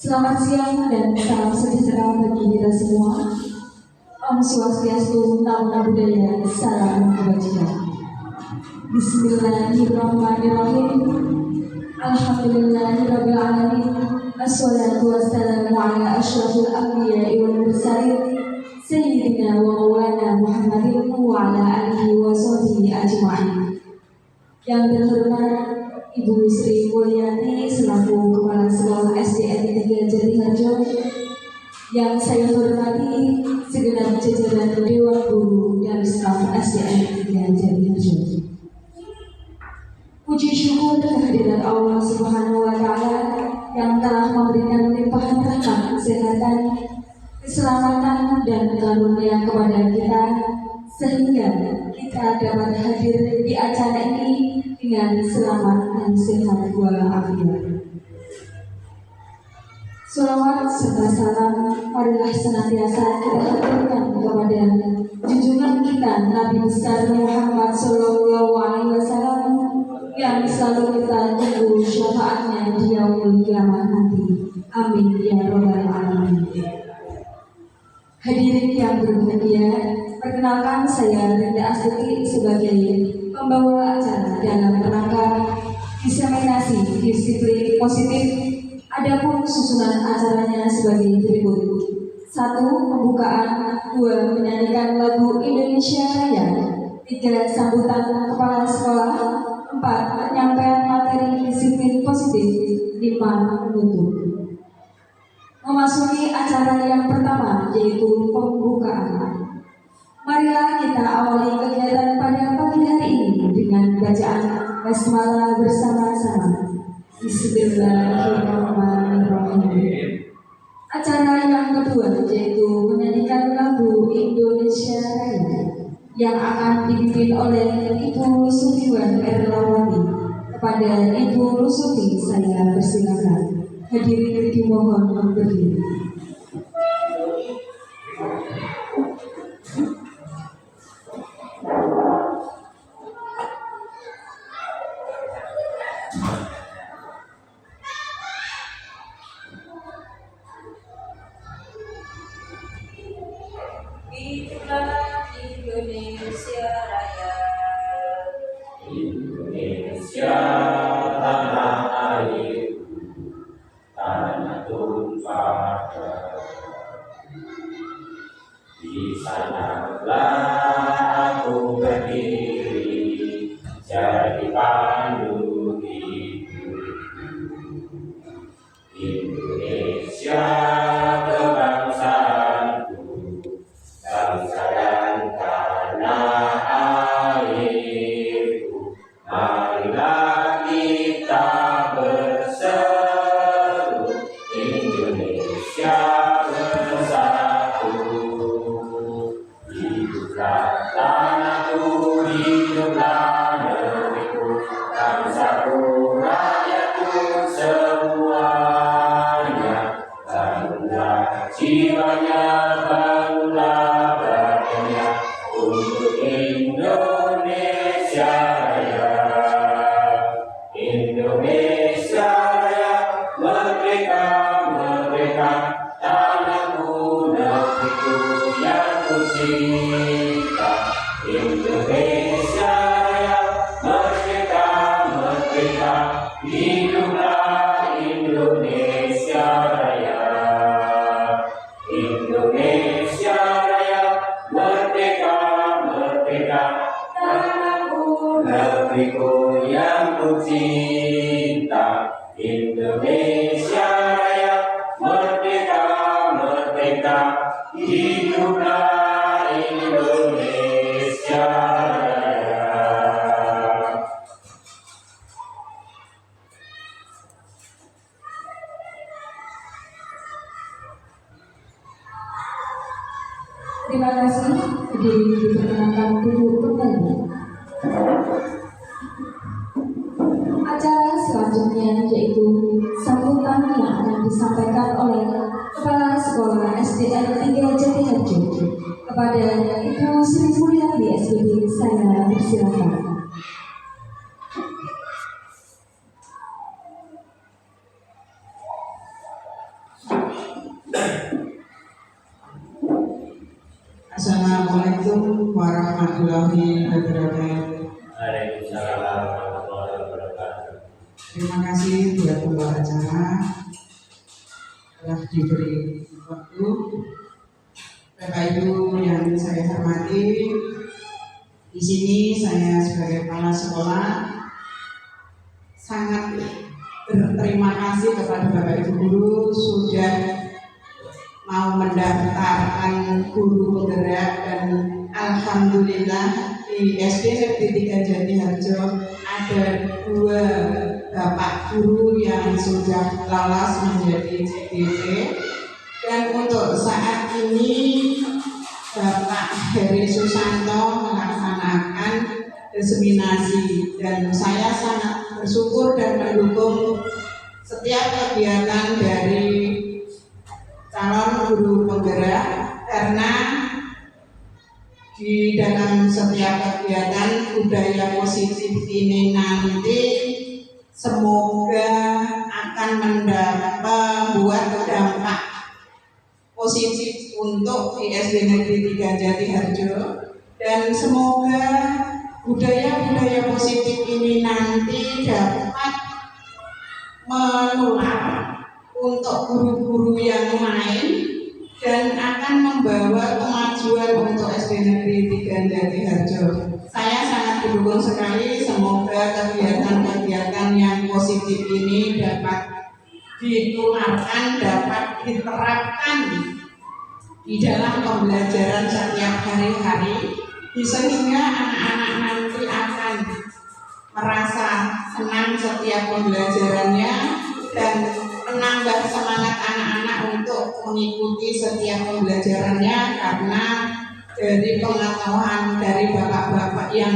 Selamat siang dan salam sejahtera bagi kita semua. Om Swastiastu, Namo Buddhaya, salam kebajikan. Bismillahirrahmanirrahim. Alhamdulillahirabbil alamin. Assalatu wassalamu ala asyrafil anbiya'i wal mursalin sayyidina wa maulana Muhammadin wa ala alihi wa sahbihi ajma'in. Yang terhormat Ibu Sri Mulyani selaku Kepala Sekolah SDN 3 Jatiharjo, yang saya hormati segenap jajaran Dewan Guru dan staf SDN 3 Jatiharjo. Puji syukur kehadirat Allah Subhanahu wa Ta'ala yang telah memberikan limpahan rahmat, kesehatan, keselamatan dan karunia kepada kita sehingga kita dapat hadir di acara ini dengan selamat dan sehat walafiat. Sholawat serta salam marilah senantiasa kita haturkan kepada junjungan kita Nabi besar Muhammad Sallallahu Alaihi Wasallam yang selalu kita tunggu syafaatnya di yaumul kiamah nanti. Amin ya robbal alamin. Hadirin yang berbahagia, perkenalkan saya Linda Astuti sebagai pembawa acara dalam rangka diseminasi disiplin positif. Adapun susunan acaranya sebagai berikut: 1. Pembukaan, 2. Menyanyikan lagu Indonesia Raya, 3. Sambutan kepala sekolah, 4. Penyampaian materi disiplin positif, 5. Menutup. Memasuki acara yang pertama, yaitu pembukaan. Marilah kita awali kegiatan pada pagi hari ini dengan bacaan basmalah bersama-sama. Bismillahirrahmanirrahim. Acara yang kedua yaitu menyanyikan lagu Indonesia Raya yang akan dipimpin oleh Ibu Sufiwan Erlawati. Kepada Ibu Sufi saya persilakan. Hadirin dimohon berdiri. Itulah Indonesia Raya. Indonesia tanah air, tanah tumpah di sanalah aku berdiri jadi pandu hidup. Indonesia kebangsaanku, bangsa dan tanah airku. Marilah kita berseru, Indonesia bersatu. Hiduplah tanahku, hiduplah negeriku, bangsaku, rakyatku semuanya. Bangunlah jiwanya, bangunlah badannya untuk Indonesia Raya. Indonesia Raya, merdeka, merdeka, tanahku, negeriku yang kucinta. Indonesia Raya, merdeka, merdeka, hiduplah Indonesia Raya. Indonesia Raya, merdeka, merdeka, tanahku, negeriku yang kucinta. Indonesia Raya, merdeka, merdeka, hiduplah Indonesia Raya. Terima kasih. Hadirin diperkenankan duduk kembali. Acara selanjutnya yaitu sambutan yang akan disampaikan oleh Kepala Sekolah SDN 3 Jatiharjo. Kepada Ibu Sri Mulyani SPB saya persilakan. Assalamualaikum warahmatullahi wabarakatuh. Waalaikumsalam warahmatullahi wabarakatuh. Terima kasih buat pembawa acara telah diberi waktu. Bapak Ibu yang saya hormati, di sini saya sebagai kepala sekolah sangat berterima kasih kepada Bapak Ibu guru sudah mau mendaftarkan guru penggerak, dan alhamdulillah di SD Negeri 3 Jatiharjo ada 2 bapak guru yang sudah lolos menjadi CDP, dan untuk saat ini Bapak Heri Susanto melaksanakan diseminasi, dan saya sangat bersyukur dan mendukung setiap kegiatan dari calon guru penggerak, karena di dalam setiap kegiatan budaya positif ini nanti semoga akan membuat dampak positif untuk di SD Negeri 3 Jatiharjo, dan semoga budaya-budaya positif ini nanti dapat menular untuk guru-guru yang lain dan akan membawa kemajuan untuk SD Negeri 3 Jatiharjo. Saya sangat mendukung sekali, semoga kegiatan-kegiatan yang positif ini dapat ditularkan, dapat diterapkan di dalam pembelajaran setiap hari-hari, sehingga anak-anak nanti akan merasa senang setiap pembelajarannya dan menambah semangat anak-anak untuk mengikuti setiap pembelajarannya, karena dari pengetahuan dari bapak-bapak yang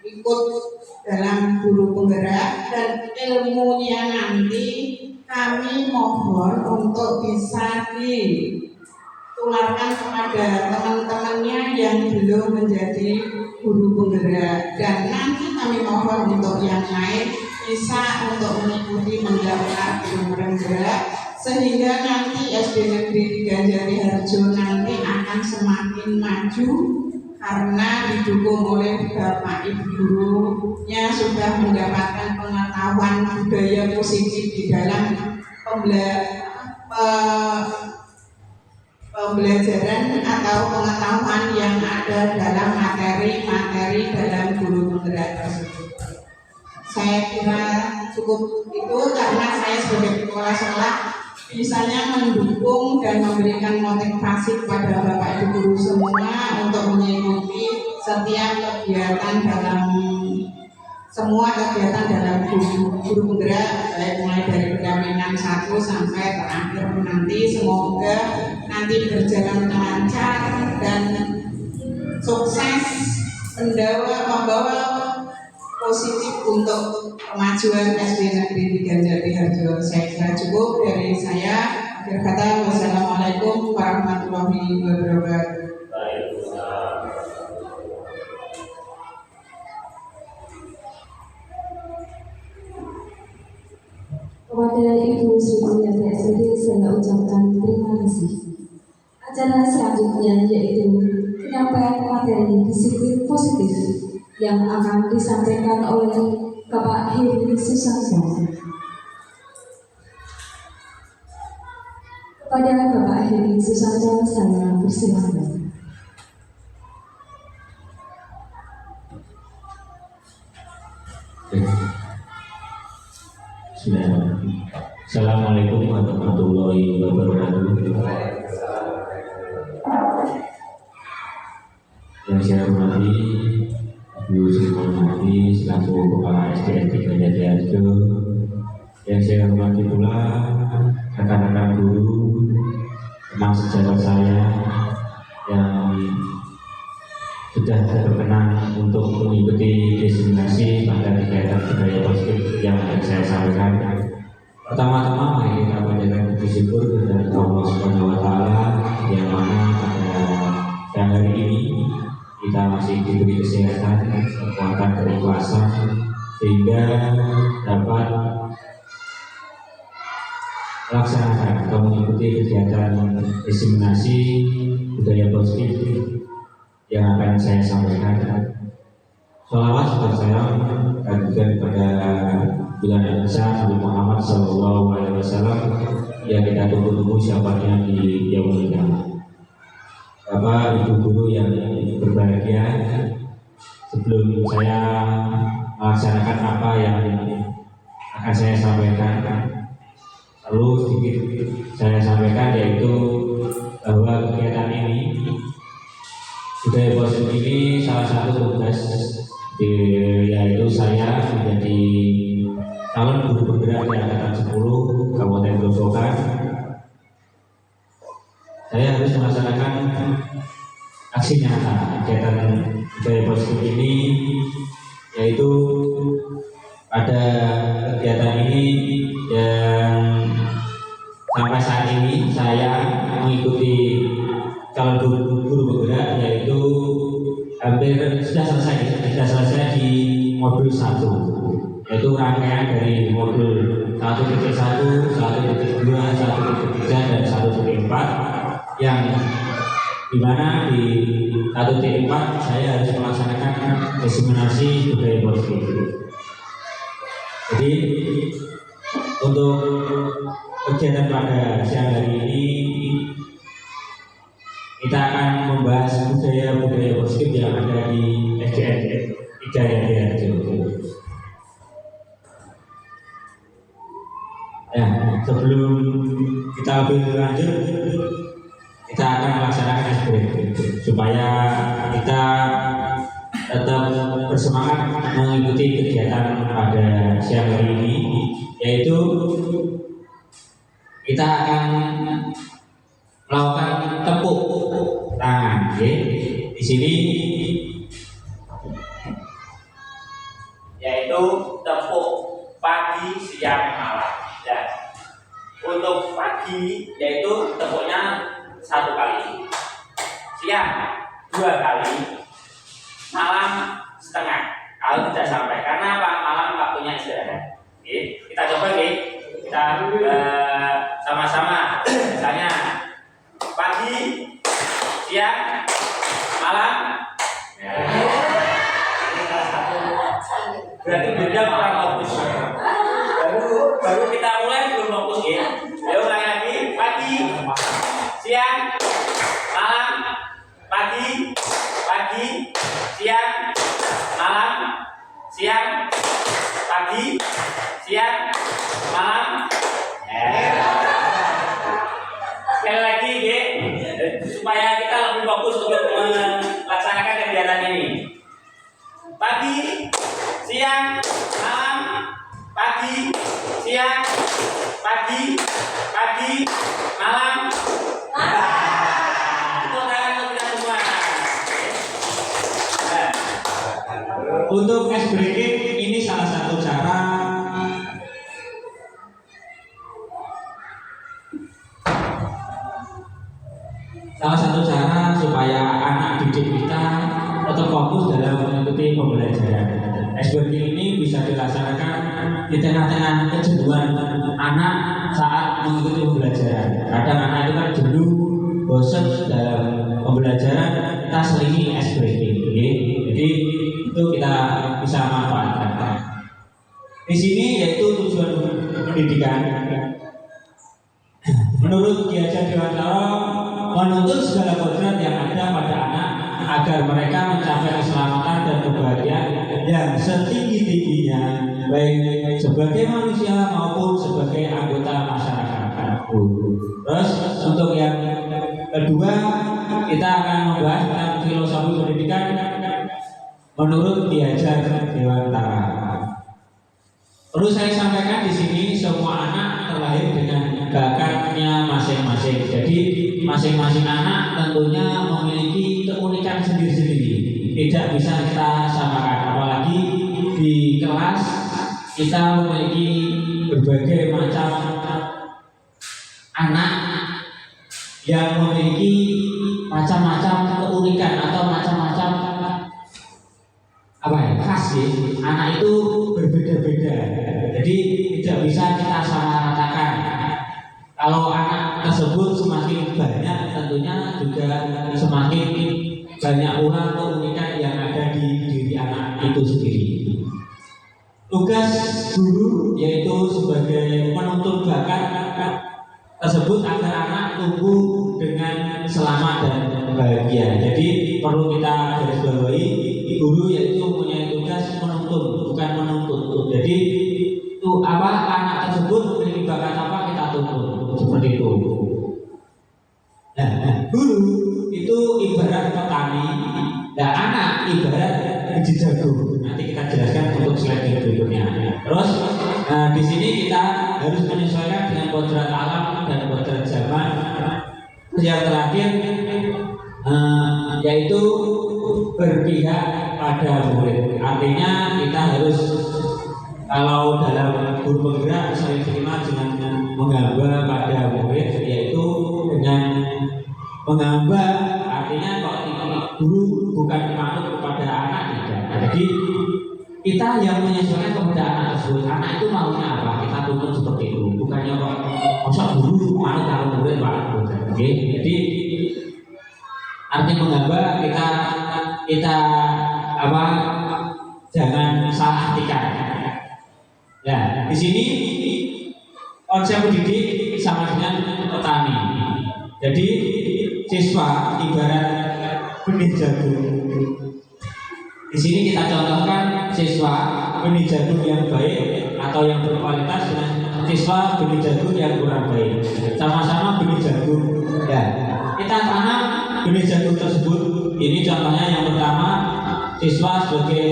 ikut dalam guru penggerak dan ilmunya nanti kami mohon untuk bisa ditularkan kepada teman-temannya yang belum menjadi guru penggerak, dan nanti kami mohon untuk yang lain bisa untuk mengikuti mendaftar guru penggerak, sehingga nanti SD Negeri 3 Jatiharjo nanti akan semakin maju karena didukung oleh Bapak Ibu gurunya sudah mendapatkan pengetahuan budaya positif di dalam pembelajaran atau pengetahuan yang ada dalam materi-materi dalam guru penggerak tersebut. Saya kira cukup itu, karena saya sebagai kepala sekolah bisanya mendukung dan memberikan motivasi kepada Bapak Ibu guru semua untuk mengikuti setiap kegiatan dalam guru penggerak, baik mulai dari pendampingan 1 sampai terakhir nanti. Semoga nanti berjalan lancar dan sukses membawa positif untuk kemajuan SD Negeri 3 Jatiharjo. Saya kira cukup dari saya. Akhir kata, wassalamualaikum warahmatullahi wabarakatuh. Kepada Ibu Sri Mulyani SPD saya ucapkan terima kasih. Acara selanjutnya yaitu penyampaian materi disiplin positif yang akan disampaikan oleh Bapak Heri Susanto. Kepada Bapak Heri Susanto saya persilakan. Assalamualaikum warahmatullahi wabarakatuh. Yang saya hormati Ibu Sri Mulyani selaku Kepala SDN 3 Jatiharjo, yang saya hormati pula rekan-rekan guru, teman sejawat saya yang sudah berkenan untuk mengikuti diseminasi pada kegiatan budaya positif yang akan saya sampaikan. Pertama-tama mari kita panjatkan puji syukur kepada Allah Subhanahu wa Ta'ala, yang mana pada hari ini kita masih diberi kesehatan, kekuatan, keikhlasan, sehingga dapat melaksanakan atau mengikuti kegiatan diseminasi budaya positif yang akan saya sampaikan. Salawat serta salam kehadiran kepada Junjungan besar Nabi Muhammad SAW yang kita tunggu-tunggu siapanya di yaumul qiyamah. Bapak, Ibu guru yang berbahagia, sebelum saya melaksanakan apa yang akan saya sampaikan, lalu sedikit saya sampaikan, yaitu bahwa kegiatan ini, budaya positif ini, salah satu tugas yaitu saya menjadi calon guru penggerak di angkatan 10 Kabupaten Grobogan. Saya harus melaksanakan aksi nyata kegiatan budaya positif ini, yaitu pada kegiatan ini yang sampai saat ini saya mengikuti calon guru penggerak, yaitu hampir sudah selesai di modul 1, yaitu rangkaian dari modul 1.1, 1.2, 1.3 dan 1.4, yang dimana di 1.4 saya harus melaksanakan diseminasi budaya positif. Jadi untuk kegiatan pada siang hari ini kita akan membahas budaya-budaya positif yang ada di SDN 3 Yadiarjo. Ya, sebelum kita lebih lanjut, kita akan melaksanakan SBB supaya kita tetap bersemangat mengikuti kegiatan pada siang hari ini, yaitu kita akan melakukan tepuk tangan. Di sini Yaitu tepuk pagi, siang, malam. Dan untuk pagi yaitu tepuknya 1 kali, siang 2 kali, malam setengah. Kalau tidak sampai, karena apa? Malam waktunya istirahat. Oke, kita coba nih. Kita sama-sama. Misalnya pagi, siang, malam. Berarti beda kurang fokus. Baru kita mulai belum fokus ya. Ayo ulangi lagi. Pagi, siang, malam. Pagi, siang, malam. Siang, pagi, siang, malam. Sekali lagi ya, supaya kita lebih fokus untuk melaksanakan kegiatan ini. Pagi, siang, malam. Pagi, siang, pagi, malam. Tepuk tangan untuk kita semua. untuk ice breaking ini salah satu cara supaya anak didik kita tetap fokus dalam mengikuti pembelajaran. Ice breaking ini bisa dilaksanakan di tengah-tengah kejenuhan anak saat mengikuti pembelajaran. Kadang anak itu kan jenuh, bosan dalam pembelajaran, kita selingi ice breaking. Jadi itu kita bisa manfaatkan. Di sini yaitu tujuan pendidikan. Menurut Ki Hajar Dewantara, menuntut segala kodrat yang ada pada anak agar mereka mencapai keselamatan dan kebahagiaan yang setinggi-tingginya, baik sebagai manusia maupun sebagai anggota masyarakat. Terus untuk yang kedua, kita akan membahas tentang filosofi pendidikan menurut Ki Hajar Dewantara. Perlu saya sampaikan di sini, semua anak terlahir dengan bakatnya masing-masing. Jadi masing-masing anak tentunya memiliki keunikan sendiri-sendiri. Tidak bisa kita samakan. Apalagi di kelas kita memiliki berbagai macam anak yang memiliki macam-macam keunikan atau macam-macam khas ya. Anak itu berbeda-beda. Jadi tidak bisa kita samaratakan. Kalau anak tersebut semakin banyak, tentunya juga semakin banyak pula keunikan yang ada di diri anak itu sendiri. Tugas guru yaitu sebagai penuntun bakat tersebut agar anak tumbuh dengan selamat dan bahagia. Jadi perlu kita garis bawahi, guru yaitu punya tugas menuntun, bukan menuntut. Jadi itu apa anak tersebut memiliki bakat apa kita tuntun, seperti itu. Nah, guru itu ibarat petani, dan anak ibarat biji jagung. Nanti kita jelaskan untuk slide berikutnya. Terus di sini kita harus menyesuaikan dengan kodrat alam dan kodrat zaman. Yang terakhir yaitu berpihak pada murid. Artinya kita harus, kalau dalam guru penggerak sering terima dengan menghamba pada murid, yaitu dengan menghamba. Artinya kalau guru bukan manut kepada anak, tidak. Jadi kita yang menyesuaikan kepada anak tersebut. Anak itu maunya apa, kita tuntut seperti itu. Bukannya kok masa guru manut kalau murid manut. Oke, jadi arti menghamba kita apa, jangan salah artikan. Ya, di sini konsep pendidik sama dengan petani. Jadi siswa ibarat benih jagung. Di sini kita contohkan siswa benih jagung yang baik atau yang berkualitas dengan siswa benih jagung yang kurang baik. Sama-sama benih jagung. Ya, kita tanam benih jagung tersebut. Ini contohnya yang pertama, siswa sebagai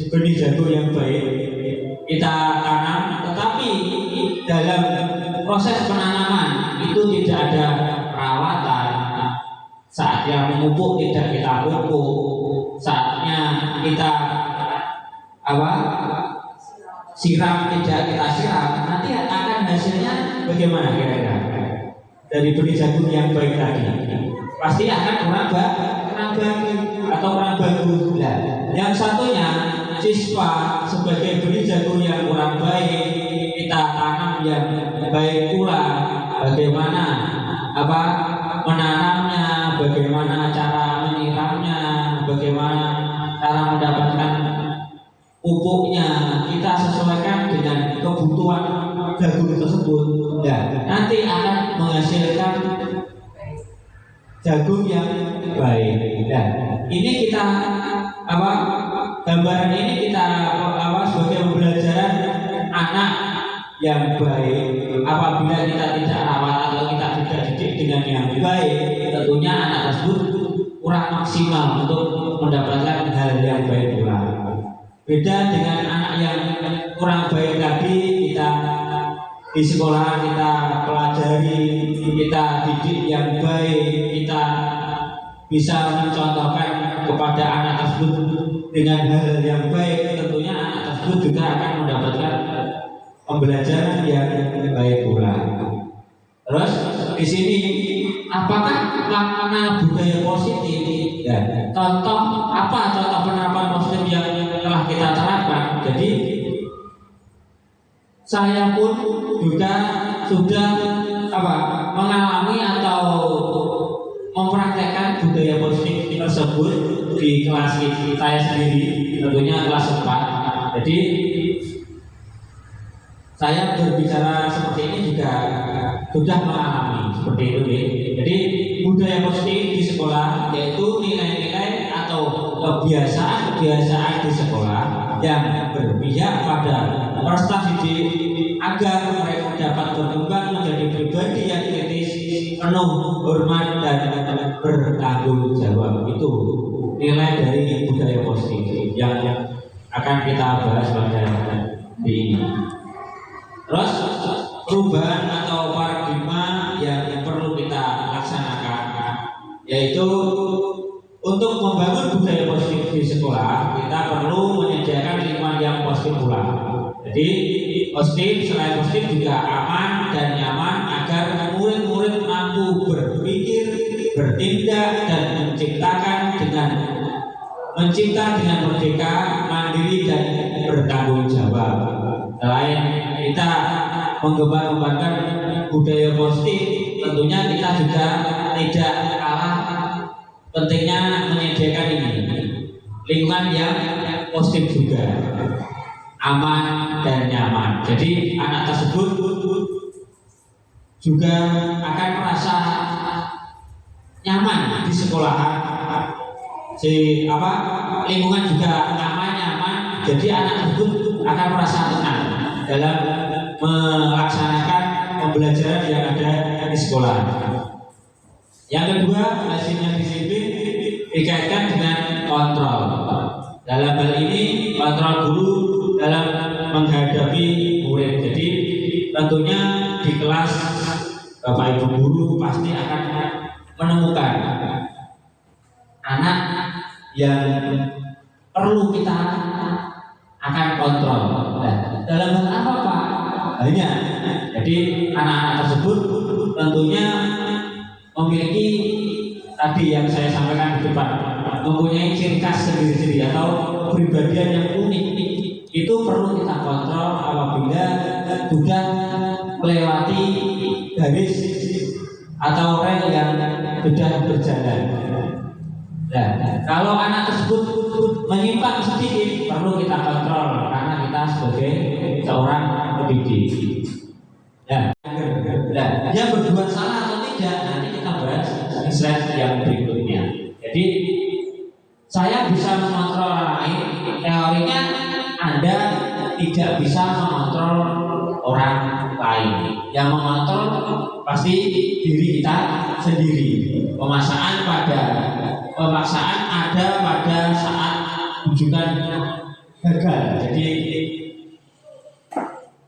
benih jagung yang baik kita tanam, tetapi dalam proses penanaman itu tidak ada perawatan. Saatnya memupuk tidak kita pupuk, saatnya kita apa, siram tidak kita siram, nanti akan hasilnya bagaimana kira-kira? Dari benih jagung yang baik tadi pasti akan kurang bagus atau kurang bagus. Nah, yang satunya siswa sebagai benih jagung yang kurang baik kita tanam yang baik pula. Bagaimana apa menanamnya, bagaimana cara menyiramnya, bagaimana cara mendapatkan pupuknya, kita sesuaikan dengan kebutuhan jagung tersebut. Ya, nanti akan menghasilkan jagung yang baik. Dan ini kita apa, gambaran ini kita apa sebagai pembelajaran anak yang baik. Apabila kita tidak rawat atau kita tidak didik dengan yang baik, tentunya anak tersebut kurang maksimal untuk mendapatkan hal yang baik pula. Beda dengan anak yang kurang baik tadi, kita di sekolah kita pelajari, kita didik yang baik, kita bisa mencontohkan kepada anak tersebut dengan hal yang baik, tentunya anak tersebut juga akan mendapatkan pembelajaran yang baik pula. Terus di sini apakah makna budaya positif? Ya, contoh apa contoh penerapan positif yang telah kita terapkan? Jadi saya pun juga sudah apa mengalami atau mempraktekkan budaya positif tersebut di kelas saya sendiri, tentunya kelas 4. Jadi saya berbicara seperti ini juga sudah mengalami seperti itu. Jadi budaya positif di sekolah yaitu nilai-nilai atau kebiasaan-kebiasaan di sekolah yang berpihak pada prestasi didik agar mereka dapat berkembang menjadi pribadi yang kritis, penuh hormat dan bertanggung jawab. Itu nilai dari budaya positif yang akan kita bahas pada hari ini. Terus perubahan atau paradigma yang perlu kita laksanakan yaitu untuk membangun budaya positif di sekolah, kita perlu menyediakan lingkungan yang positif pula. Jadi positif, selain positif juga aman dan nyaman agar murid-murid mampu berpikir, bertindak dan mencipta dengan merdeka, mandiri dan bertanggung jawab. Selain kita mengembangkan budaya positif, tentunya kita juga tidak kalah pentingnya menyediakan ini lingkungan yang positif juga, aman dan nyaman. Jadi anak tersebut juga akan merasa nyaman di sekolahan. Lingkungan juga aman nyaman. Jadi anak tersebut akan merasa tenang dalam melaksanakan pembelajaran yang ada di sekolah. Yang kedua, hasilnya disiplin dikaitkan dengan kontrol. Dalam hal ini kontrol guru dalam menghadapi murid. Jadi tentunya di kelas Bapak Ibu guru pasti akan menemukan anak yang perlu kita akan kontrol. Nah, dalam hal apa Pak? Banyak. Jadi anak-anak tersebut tentunya memiliki tadi yang saya sampaikan di depan, mempunyai ciri khas sendiri-sendiri atau kepribadian yang unik. Itu perlu kita kontrol apabila sudah melewati garis atau rel yang sudah berjalan. Nah, kalau anak tersebut menyimpang sedikit perlu kita kontrol karena kita sebagai seorang pendidik. Nah, dia berbuat salah atau tidak nanti kita bahas di slide yang berikutnya. Jadi saya bisa mengontrol orang lain, teorinya Anda tidak bisa mengontrol orang lain. Yang mengontrol pasti diri kita sendiri. Pemaksaan ada pada saat rujukan gagal. Jadi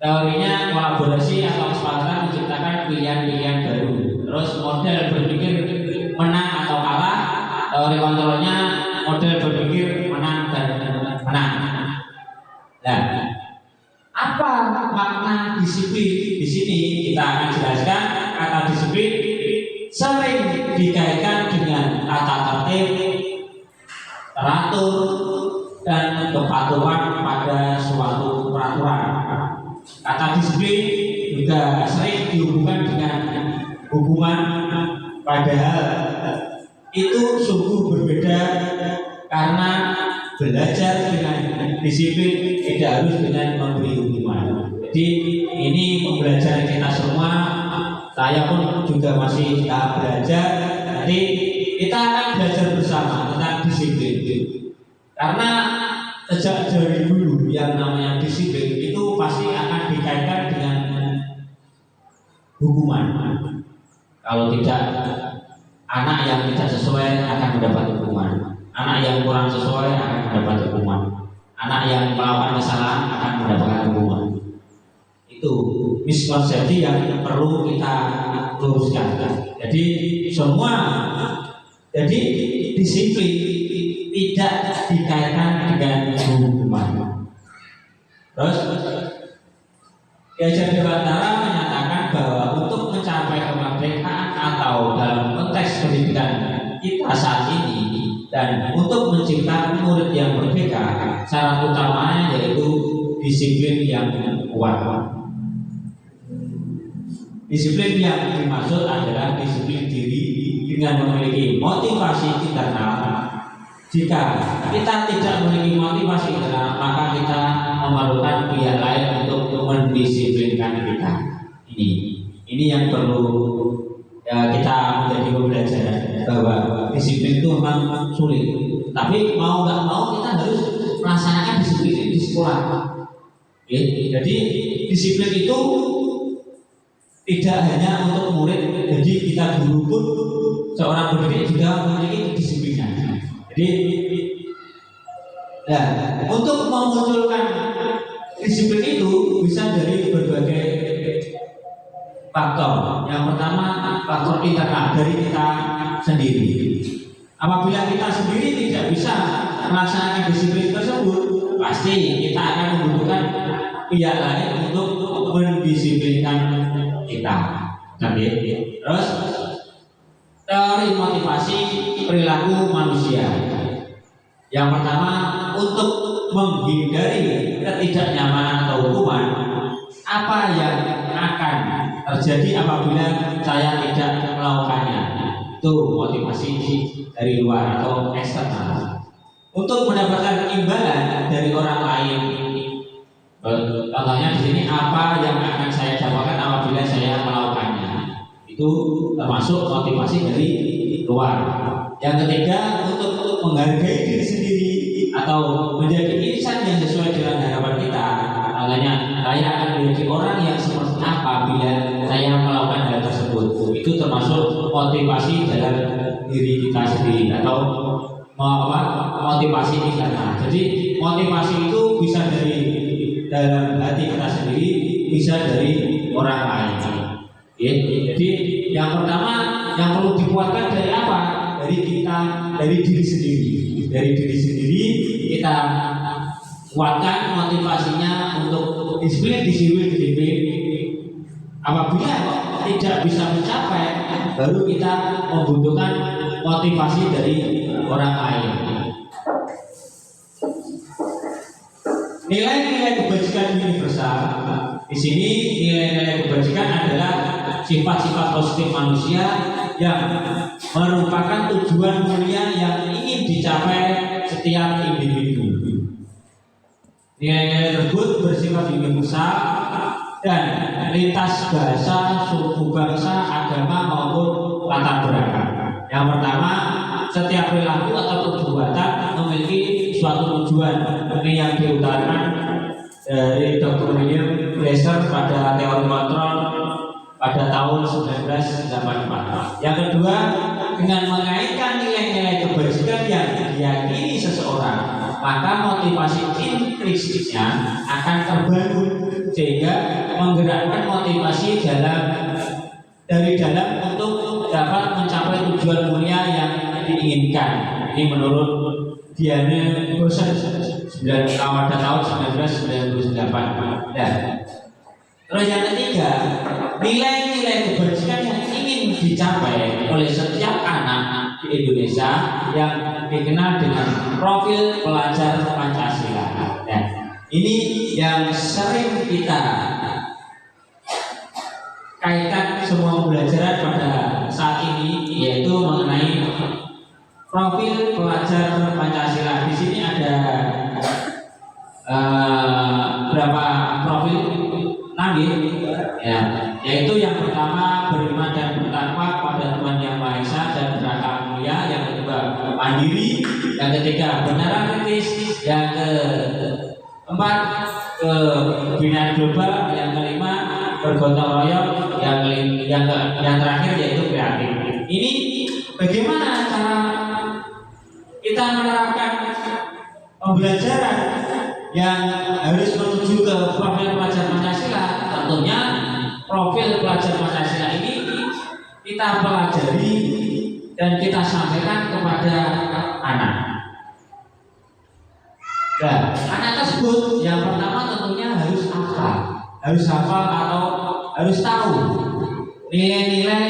teorinya kolaborasi atau kesepakatan menciptakan pilihan-pilihan baru. Terus model berpikir menang atau kalah. Teori kontrolnya model berpikir menang dan menang. Nah, apa makna disiplin? Di sini kita akan jelaskan kata disiplin sering dikaitkan dengan tata tertib, teratur, dan kepatuhan pada suatu peraturan. Kata disiplin juga sering dihubungkan dengan hukuman, padahal itu sungguh berbeda karena belajar dengan disiplin tidak harus dengan memberi hukuman. Jadi ini pembelajaran kita semua. Saya pun juga masih tahap belajar. Nanti kita akan belajar bersama tentang disiplin. Karena sejak dari dulu yang namanya disiplin itu pasti akan dikaitkan dengan hukuman. Kalau tidak, anak yang tidak sesuai akan mendapat hukuman. Anak yang kurang sesuai akan mendapat hukuman. Anak yang melakukan kesalahan akan mendapatkan hukuman. Itu miskonsepsi yang perlu kita luruskan. Jadi disiplin tidak dikaitkan dengan hukuman. Terus Gajah Dewantara menyatakan bahwa untuk mencapai kemerdekaan atau dalam konteks pendidikan kita saat ini dan untuk menciptakan murid yang merdeka, syarat utamanya yaitu disiplin yang kuat. Disiplin yang dimaksud adalah disiplin diri dengan memiliki motivasi internal. Jika kita tidak memiliki motivasi internal, maka kita memerlukan pihak lain untuk mendisiplinkan kita. Ini yang perlu kita menjadi pembelajaran bahwa disiplin itu memang sulit. Tapi mau nggak mau kita harus melaksanakan disiplin di sekolah. Jadi disiplin itu tidak hanya untuk murid, jadi kita guru pun seorang pendidik juga memiliki kedisiplinan. Jadi, untuk memunculkan disiplin itu bisa dari berbagai faktor. Yang pertama faktor internal dari kita sendiri. Apabila kita sendiri tidak bisa melaksanakan disiplin tersebut, pasti kita akan membutuhkan pihak lain untuk mendisiplinkan kita. Terus teori motivasi perilaku manusia. Yang pertama, untuk menghindari ketidaknyamanan atau hukuman, apa yang akan terjadi apabila saya tidak melakukannya? Itu motivasi dari luar atau eksternal. Untuk mendapatkan imbalan dari orang lain, contohnya di sini apa yang akan saya dapatkan apabila saya melakukannya, itu termasuk motivasi dari luar. Yang ketiga, untuk menghargai diri sendiri atau menjadi insan yang sesuai dengan harapan kita. Contohnya, saya akan menjadi orang yang seperti apa bila saya melakukan hal tersebut. Itu termasuk motivasi dalam diri kita sendiri atau motivasi internal. Jadi motivasi itu bisa dari dalam hati kita sendiri, bisa dari orang lain. Ya, jadi yang pertama yang perlu dikuatkan dari apa? Dari kita, dari diri sendiri. Dari diri sendiri kita kuatkan motivasinya untuk disiplin. Apabila tidak bisa mencapai, baru kita membutuhkan motivasi dari orang lain. Nilai-nilai kebajikan universal. Di sini nilai-nilai kebajikan adalah sifat-sifat positif manusia yang merupakan tujuan mulia yang ingin dicapai setiap individu. Nilai-nilai tersebut bersifat universal dan lintas bahasa, suku bangsa, agama maupun latar belakang. Yang pertama, setiap perilaku atau perbuatan memiliki suatu tujuan. Ini yang diutarakan dari Dr. William Glasser pada teori kontrol pada tahun 1984. Yang kedua, dengan mengaitkan nilai-nilai kebajikan yang diyakini seseorang, maka motivasi intrinsiknya akan terbangun sehingga menggerakkan motivasi dari dalam untuk dapat mencapai tujuan mulia yang diinginkan. Ini menurut Diane Bosen pada tahun 1998. Terus yang ketiga, nilai-nilai kebajikan yang ingin dicapai oleh setiap anak di Indonesia yang dikenal dengan profil pelajar Pancasila. Ini yang sering kita kaitkan semua pembelajaran pada saat ini, yaitu mengenai profil pelajar Pancasila. Di sini ada berapa profil? 6 ya, yaitu yang pertama beriman dan bertakwa pada Tuhan Yang Maha Esa dan berakal mulia. Yang kedua mandiri. Yang ketiga benaran kritis. Yang keempat kebinaan global. Yang kelima bergotong royong. Yang terakhir yaitu kreatif. Ini bagaimana cara kita menerapkan pembelajaran yang harus menuju ke profil pelajar Pancasila? Tentunya profil pelajar Pancasila ini kita pelajari dan kita sampaikan kepada anak. Nah, anak tersebut yang pertama tentunya harus hafal atau harus tahu nilai-nilai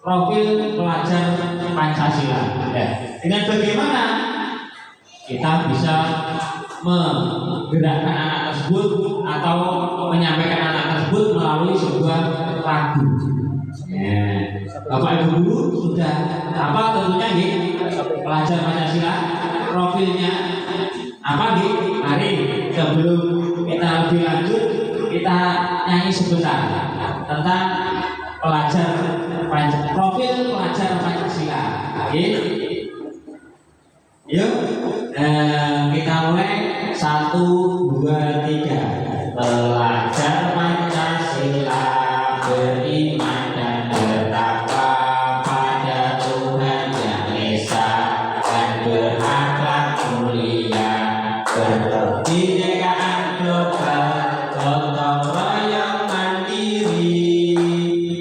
profil pelajar Pancasila. Dengan bagaimana kita bisa menggerakkan anak tersebut atau menyampaikan anak tersebut melalui sebuah lagu. Bapak Ibu guru sudah apa tentunya pelajar Pancasila profilnya apa Mari sebelum kita lebih lanjut kita nyanyi sebentar tentang profil pelajar Pancasila. Yuk, kita mulai 1, 2, 3. Pelajar Pancasila beriman dan bertakwa pada Tuhan Yang Esa dan berakhlak mulia, berkebinekaan global, gotong royong mandiri,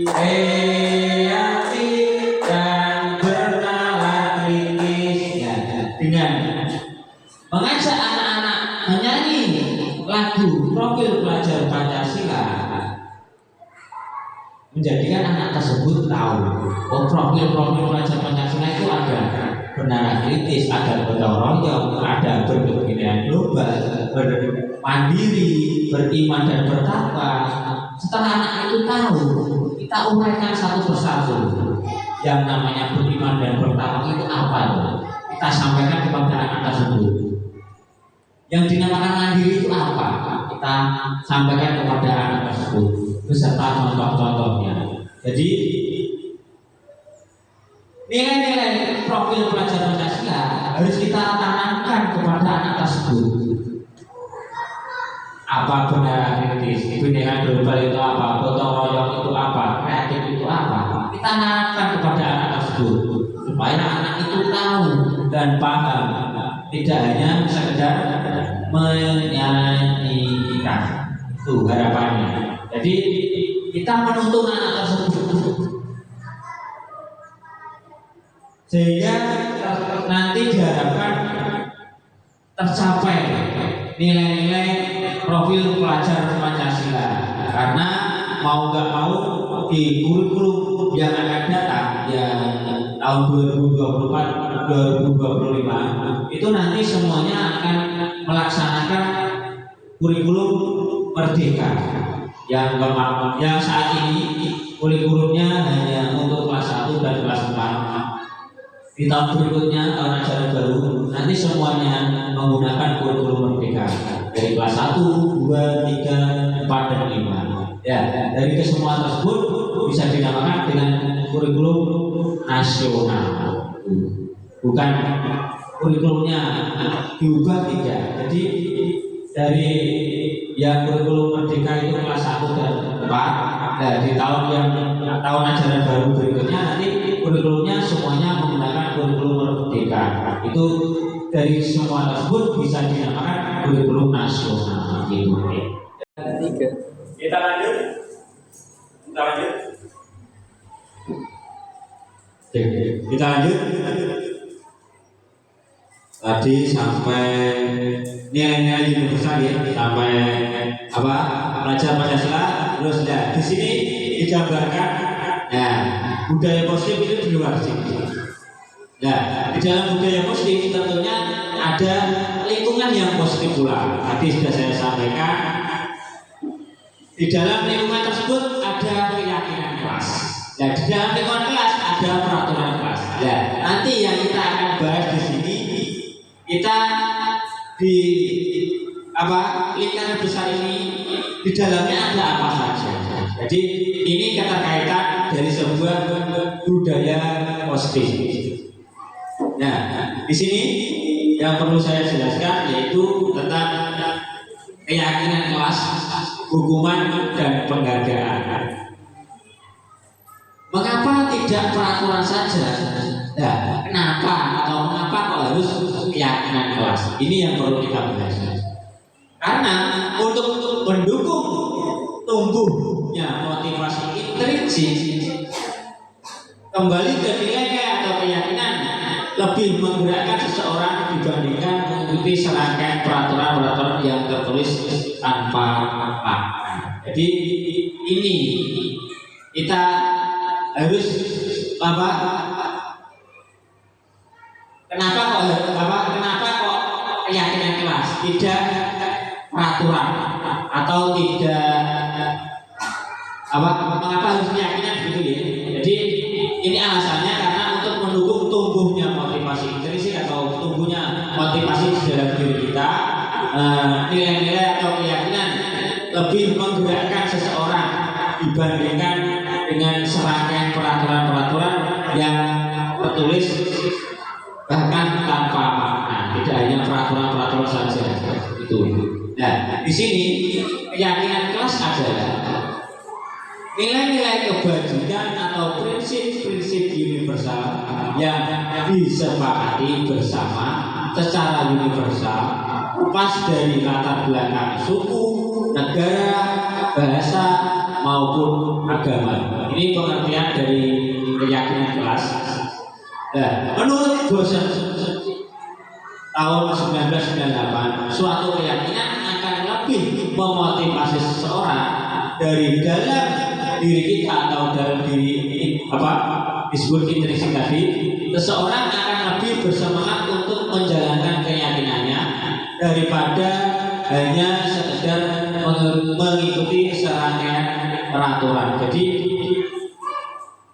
kreatif dan bernalar kritis. Dengan mengajak anak-anak menyanyi lagu profil pelajar Pancasila, menjadikan anak tersebut tahu profil pelajar Pancasila itu ada benaran kritis, ada gotong royong, ada berkebinekaan global, bermandiri, beriman dan bertakwa. Setelah anak itu tahu, kita uraikan satu persatu. yang namanya beriman dan bertakwa itu apa tuh? Kita sampaikan kepada anak tersebut. Yang dinamakan mandiri itu apa? Kita sampaikan kepada anak tersebut beserta contoh-contohnya. Jadi nilai-nilai profil pelajar Pancasila harus kita tanamkan kepada anak tersebut. Apa benar kritis, kebinekaan global itu apa, gotong royong itu apa, kreatif itu apa, kita tanamkan kepada anak tersebut supaya anak itu tahu dan paham, tidak hanya sekedar menyanyikan. Itu harapannya. Jadi kita menuntun anak tersebut sehingga nanti diharapkan tercapai nilai-nilai profil pelajar Pancasila. Karena mau nggak mau di kurikulum yang akan datang yang tahun 2024 2025 itu nanti semuanya akan melaksanakan kurikulum merdeka yang saat ini kurikulumnya hanya untuk kelas 1 dan kelas 4. Di tahun berikutnya, tahun ajaran baru, nanti semuanya menggunakan kurikulum merdeka dari kelas 1, 2, 3, 4, dan 5. Ya, dari kesemua tersebut bisa dinamakan dengan kurikulum nasional. Bukan kurikulumnya diubah, tidak. Jadi dari yang kurikulum merdeka itu kelas 1 dan 4. Nah, di tahun ajaran baru berikutnya nanti kurikulumnya semuanya menggunakan kurikulum merdeka. Itu dari semua tersebut bisa dinamakan kurikulum nasional gitu. Kita lanjut. Kita lanjut. Tadi sampai nilai-nilai universal ya, sampai apa? Pelajar Pancasila. Terus ya, di sini digambarkan budaya positif itu di luar sini. Nah, di dalam budaya positif tentunya ada lingkungan yang positif pula. Tadi sudah saya sampaikan. Di dalam lingkungan tersebut ada keyakinan kelas. Nah, di dalam lingkungan kelas ada peraturan kelas. Nah, nanti yang kita akan bahas di sini, kita di lingkaran besar ini di dalamnya ada apa saja. Jadi ini keterkaitan dari sebuah budaya positif. Nah, di sini yang perlu saya jelaskan yaitu tentang keyakinan kelas, hukuman dan penghargaan. Mengapa tidak peraturan saja? Nah, kenapa atau mengapa kok harus keyakinan kelas? Ini yang perlu kita bahas. Karena untuk mendukung tumbuhnya motivasi intrinsik, kembali ke nilai atau keyakinan lebih menggerakkan seseorang dibandingkan mengikuti serangkaian peraturan-peraturan yang tertulis tanpa makna. Jadi ini kita harus kenapa kok keyakinan kelas tidak peraturan atau tidak mengapa harus keyakinan begitu ya. Jadi ini alasannya karena untuk mendukung tumbuhnya motivasi intrinsik atau tumbuhnya motivasi di dalam diri kita, nilai-nilai atau keyakinan lebih menggerakkan seseorang dibandingkan dengan serangkaian peraturan-peraturan yang tertulis bahkan tanpa makna, tidak hanya peraturan-peraturan saja itu. Nah, di sini keyakinan kelas adalah nilai-nilai kebajikan atau prinsip-prinsip universal yang disepakati bersama secara universal, lepas dari latar belakang suku, negara, bahasa maupun agama. Ini pengertian dari keyakinan kelas. Nah, menurut dosen tahun 1998, suatu keyakinan akan lebih memotivasi seseorang dari dalam diri kita atau dalam diri disebut intrinsik tadi. Seseorang akan lebih bersemangat untuk menjalankan keyakinannya daripada hanya sekedar mengikuti serangkaian peraturan. Jadi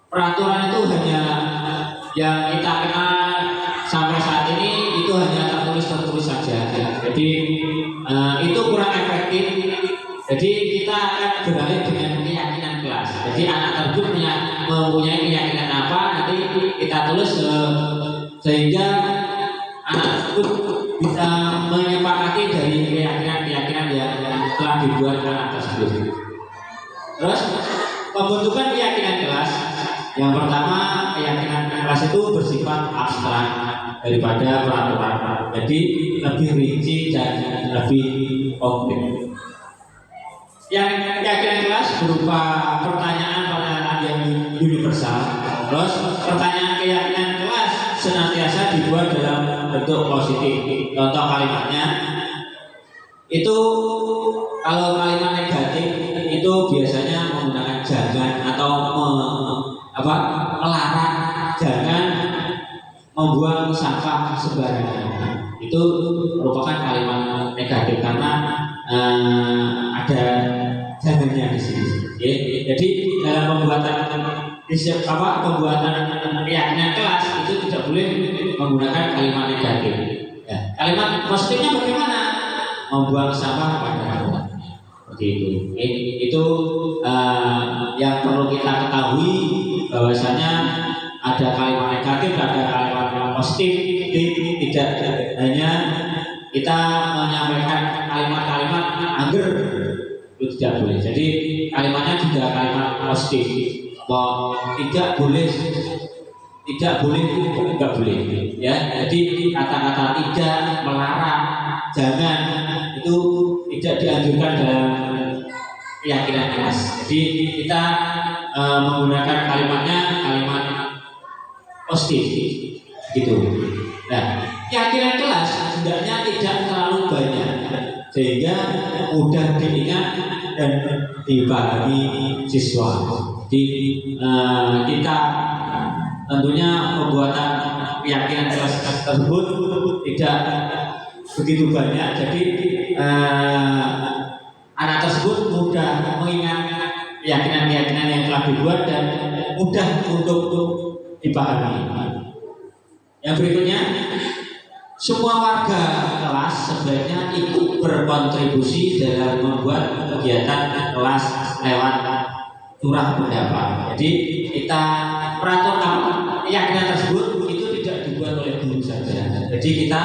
peraturan itu hanya yang kita kenal sampai saat ini itu hanya tertulis saja. Jadi itu kurang efektif. Jadi kita akan beralih dengan keyakinan kelas. Jadi anak tersebut mempunyai keyakinan apa, nanti kita tulis sehingga anak tersebut bisa menyepakati dari keyakinan yang telah dibuat anak tersebut. Terus pembentukan keyakinan kelas. Yang pertama, keyakinan kelas itu bersifat abstrak daripada peraturan. Jadi lebih rinci dan lebih konkret. Yang keyakinan kelas berupa pertanyaan yang universal. Terus pertanyaan keyakinan kelas senantiasa dibuat dalam bentuk positif. Contoh kalimatnya itu kalau kalimat negatif itu biasanya menggunakan jangan atau melarang, jangan membuang sampah sembarangan. Itu merupakan kalimat negatif karena ada jangannya di sini. Jadi dalam pembuatan keyakinan kelas itu tidak boleh menggunakan kalimat negatif. Ya. Kalimat positifnya bagaimana? Membuang sampah pada Allah. Seperti itu. Itu yang perlu kita ketahui bahwasanya ada kalimat negatif, ada kalimat positif. Tidak hanya kita menyampaikan kalimat-kalimat agar itu tidak boleh. Jadi kalimatnya juga kalimat positif. Tidak boleh, ya. Jadi kata-kata tidak, melarang, jangan itu tidak dianjurkan dalam keyakinan kelas. Jadi kita menggunakan kalimatnya kalimat positif, gitu. Nah, keyakinan kelas sebenarnya tidak terlalu banyak sehingga mudah diingat dan dipahami siswa. Jadi kita tentunya pembuatan keyakinan kelas tersebut tidak begitu banyak. Jadi anak tersebut mudah mengingat keyakinan-keyakinan yang telah dibuat dan mudah untuk dipahami. Yang berikutnya, semua warga kelas sebaiknya ikut berkontribusi dalam membuat kegiatan kelas lewat curah pendapat. Jadi kita peraturan keyakinan tersebut itu tidak dibuat oleh guru saja. Jadi kita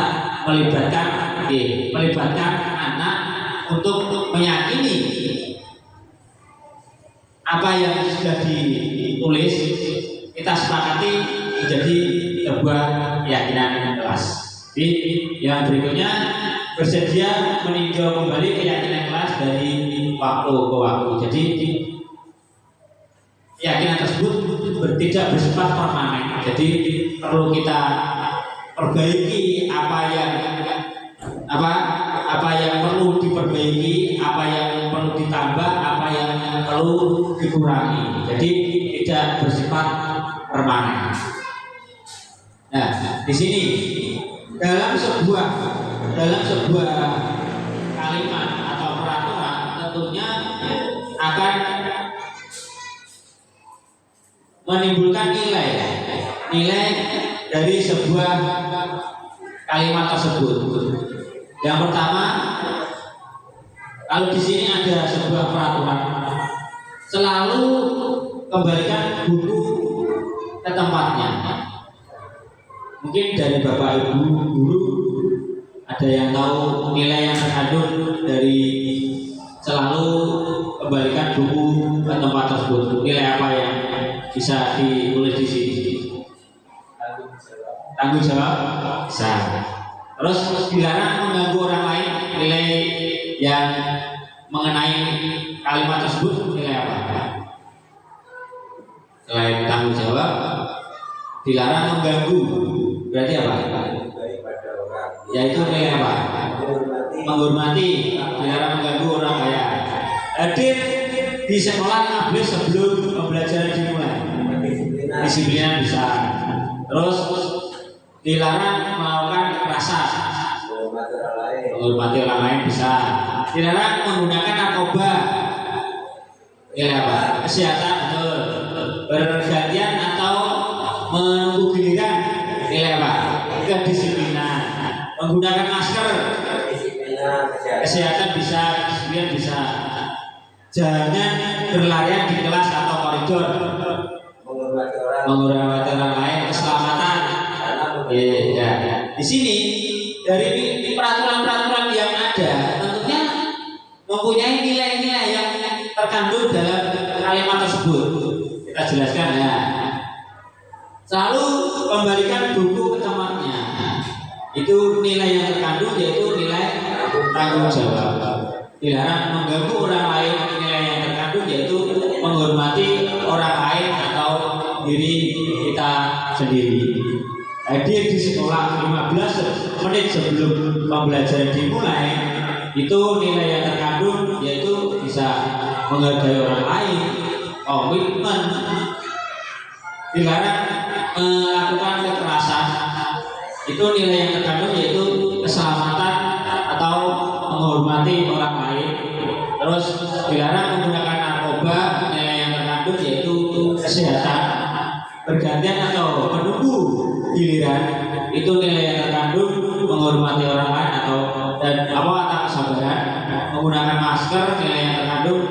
melibatkan anak untuk meyakini apa yang sudah ditulis, kita sepakati menjadi sebuah keyakinan kelas. Jadi yang berikutnya, bersedia meninjau kembali keyakinan kelas dari waktu ke waktu. Jadi keyakinan tersebut tidak bersifat permanen. Jadi perlu kita perbaiki apa yang perlu diperbaiki, apa yang perlu ditambah, apa yang perlu dikurangi. Jadi tidak bersifat permanen. Nah, di sini dalam sebuah kalimat atau peraturan tentunya akan menimbulkan nilai dari sebuah kalimat tersebut. Yang pertama, kalau di sini ada sebuah peraturan, selalu kembalikan buku ke tempatnya. Mungkin dari Bapak Ibu guru ada yang tahu nilai yang terkandung dari selalu kembalikan buku ke tempat tersebut. Nilai apa yang bisa ditulis di sini? Tanggung jawab besar. Terus dilarang mengganggu orang lain. Nilai yang mengenai kalimat tersebut nilai apa? Selain tanggung jawab, dilarang mengganggu. Berarti apa? Yaitu nilai apa? Menghormati. Dilarang mengganggu orang kaya. Hadir di sekolah 15 sebelum pembelajaran dimulai. Disiplinan bisa. Terus dilarang melakukan kekerasan. Menghormati orang lain bisa. Dilarang menggunakan narkoba. Nilai apa? Kesehatan betul. Bergantian atau menunggu giliran nilai apa? Kedisiplinan. Menggunakan masker, kesehatan bisa, kedisiplinan bisa. Jangan berlarian di kelas atau koridor, menghormati orang lain, keselamatan. Ya. Di sini dari peraturan-peraturan yang ada tentunya mempunyai nilai-nilai yang terkandung dalam kalimat tersebut. Kita jelaskan ya. Selalu kembalikan buku ke tempatnya. Itu nilai yang terkandung yaitu nilai tanggung jawab. Dilarang mengganggu orang lain. Nilai yang terkandung yaitu menghormati orang lain atau diri kita sendiri. Hadir di sekolah 15 menit sebelum pembelajaran dimulai, itu nilai yang terkandung yaitu bisa menghargai orang lain, komitmen. Dilarang melakukan kekerasan, itu nilai yang terkandung yaitu keselamatan atau menghormati orang lain. Terus dilarang menggunakan narkoba, nilai yang terkandung yaitu kesehatan, bergantian atau menunggu giliran, itu nilai yang terkandung menghormati orang lain atau kesabaran. Menggunakan masker, nilai yang terkandung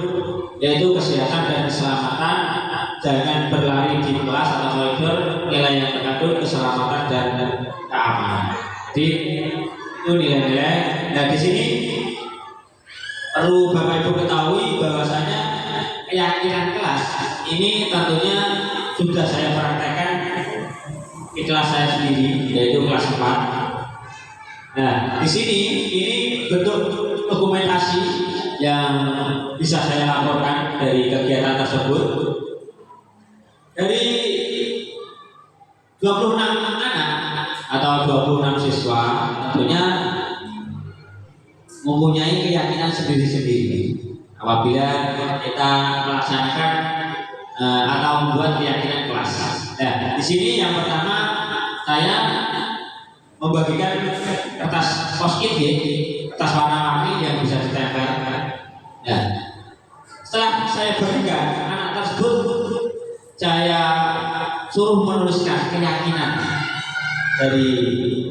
yaitu kesehatan dan keselamatan. Jangan berlari di kelas atau koridor, nilai yang terkandung keselamatan dan keamanan. Jadi itu nilai-nilai. Nah di sini perlu Bapak Ibu ketahui bahwasanya keyakinan kelas ini tentunya sudah saya praktekkan di kelas saya sendiri, yaitu kelas 4. Nah di sini ini bentuk dokumentasi yang bisa saya laporkan dari kegiatan tersebut. Dari 26 anak atau 26 siswa tentunya mempunyai keyakinan sendiri-sendiri apabila kita melaksanakan atau membuat keyakinan kelas. Nah, di sini yang pertama saya membagikan kertas post-it, kertas warna-warni yang bisa ditempel. Nah, setelah saya bagikan anak tersebut, saya suruh menuliskan keyakinan dari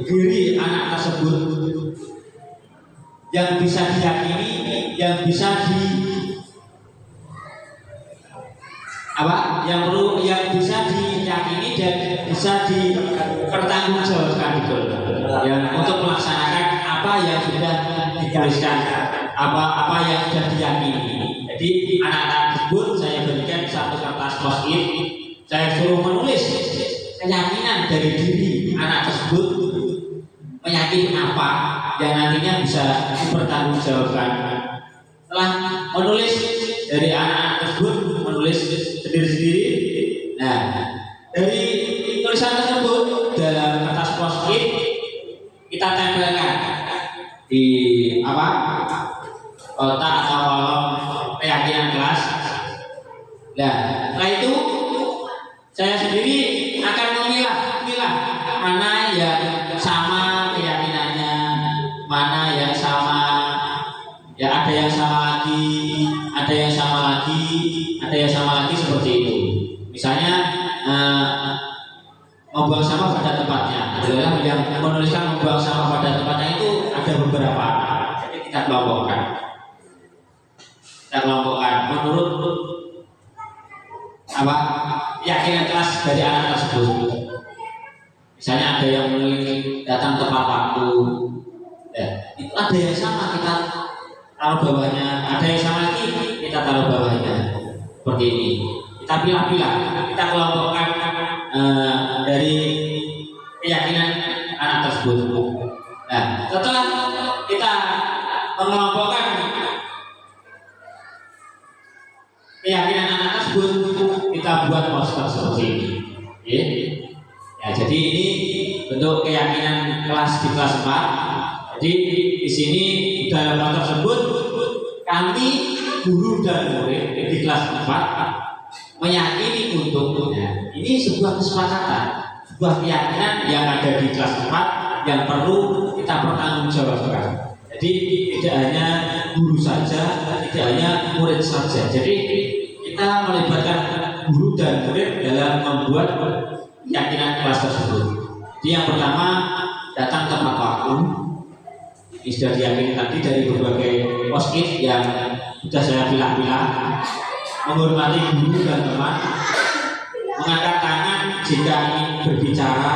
diri anak tersebut yang bisa diyakini, yang bisa yang bisa diyakini dan bisa dipertanggungjawabkan betul. Yang untuk melaksanakan apa yang sudah dituliskan, apa yang sudah diyakini. Jadi anak-anak tersebut saya berikan satu kertas post-it, saya suruh menulis keyakinan dari diri anak tersebut, meyakini apa yang nantinya bisa dipertanggungjawabkan. Setelah menulis dari anak-anak tersebut, menulis sendiri-sendiri. Nah, dari tulisan tersebut dalam kertas post-it kita tempelkan di kotak atau kolom keyakinan kelas. Nah, setelah itu saya sendiri akan memilah mana yang sama keyakinannya, mana yang sama, ya ada yang sama lagi, ada yang sama lagi, ada yang sama lagi seperti itu. Misalnya membuang sampah pada tempatnya, adalah yang menuliskan membuang sampah pada tempatnya itu ada beberapa. Jadi kita kelompokkan menurut keyakinan kelas dari anak tersebut. Misalnya ada yang memilih datang tepat waktu, itu ada yang sama kita taruh bawahnya, ada yang sama lagi kita taruh bawahnya. Seperti ini. Kita pilah-pilah, kita kelompokkan dari keyakinan anak tersebut. Nah, setelah kita mengelompokkan keyakinan anak tersebut, kita buat poster seperti ini. Ya, jadi ini bentuk keyakinan kelas di kelas 4. Jadi di sini dalam poster tersebut kami guru dan murid di kelas 4 meyakini untuknya. Ini sebuah kesepakatan, sebuah keyakinan yang ada di kelas 4 yang perlu kita pertanggungjawabkan. Jadi tidak hanya guru saja, tidak hanya murid saja. Jadi kita melibatkan guru dan murid dalam membuat keyakinan kelas tersebut. Jadi Jadi yang pertama datang tepat waktu. Ini sudah diyakini tadi dari berbagai post-it yang sudah saya pilah-pilah. Menghormati guru dan teman, mengangkat tangan jika ingin berbicara,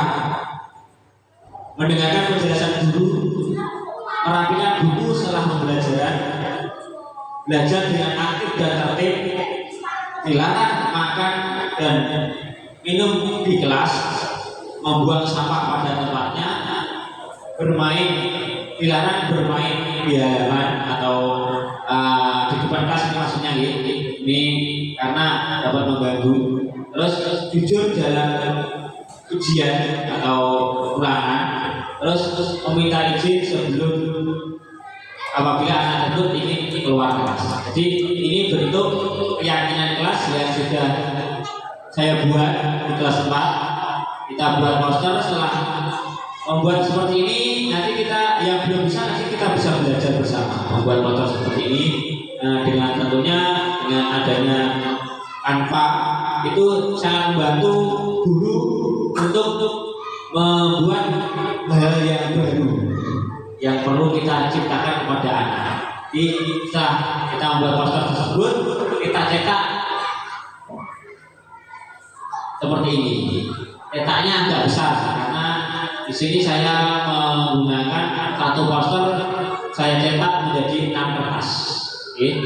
mendengarkan penjelasan guru, merapikan buku setelah pembelajaran, belajar dengan aktif dan tertib, dilarang makan dan minum di kelas, membuang sampah pada tempatnya, bermain, dilarang bermain di halaman atau di depan kelas. Ini maksudnya ini karena dapat mengganggu. Terus jujur dalam ujian atau ulangan, terus meminta izin sebelum apabila anak tersebut ingin keluar kelas. Jadi ini bentuk keyakinan kelas yang sudah saya buat di kelas 4. Kita buat poster. Setelah membuat seperti ini, nanti kita yang belum bisa, nanti kita bisa belajar bersama membuat poster seperti ini. Dengan tentunya dengan adanya Canva itu sangat membantu guru untuk membuat hal yang baru yang perlu kita ciptakan kepada anak. Jadi setelah kita membuat poster tersebut, kita cetak seperti ini. Cetaknya agak besar karena di sini saya menggunakan satu poster saya cetak menjadi 6 kertas. Jadi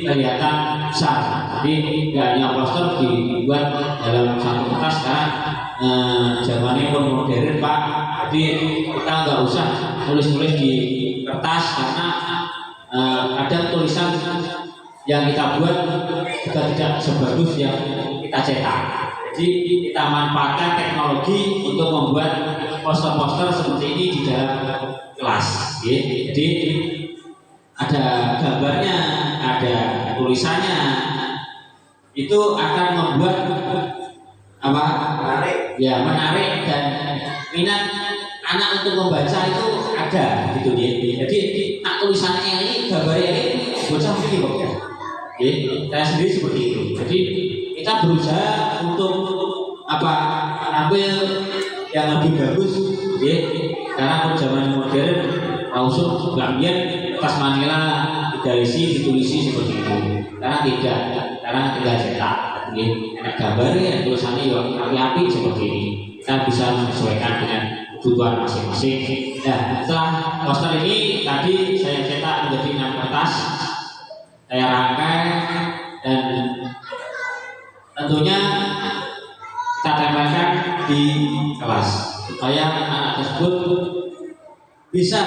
kelihatan besar. Jadi nggak hanya poster dibuat dalam satu kertas sekarang zamannya pun modern Pak. Jadi kita nggak usah tulis-tulis di kertas karena kadang tulisan yang kita buat juga tidak sebagus yang kita cetak. Jadi kita manfaatkan teknologi untuk membuat poster-poster seperti ini di dalam kelas. Jadi ada gambarnya, ada tulisannya, itu akan membuat apa? Menarik dan minat anak untuk membaca itu ada gitu ya. Jadi tulisannya ini, gambarnya ini, bocah ini kok ya. Saya sendiri seperti itu. Jadi kita berusaha untuk ambil yang lebih bagus, karena zaman modern langsung gambar kertas manila ditulisi seperti itu. Karena tinggal cetak, enak gambarnya, tulisannya yang api-api seperti ini. Kita bisa menyesuaikan dengan kebutuhan masing-masing. Nah, setelah poster ini tadi saya cetak menjadi 6 kertas, saya rangkai dan tentunya kita tempelkan di kelas supaya anak tersebut bisa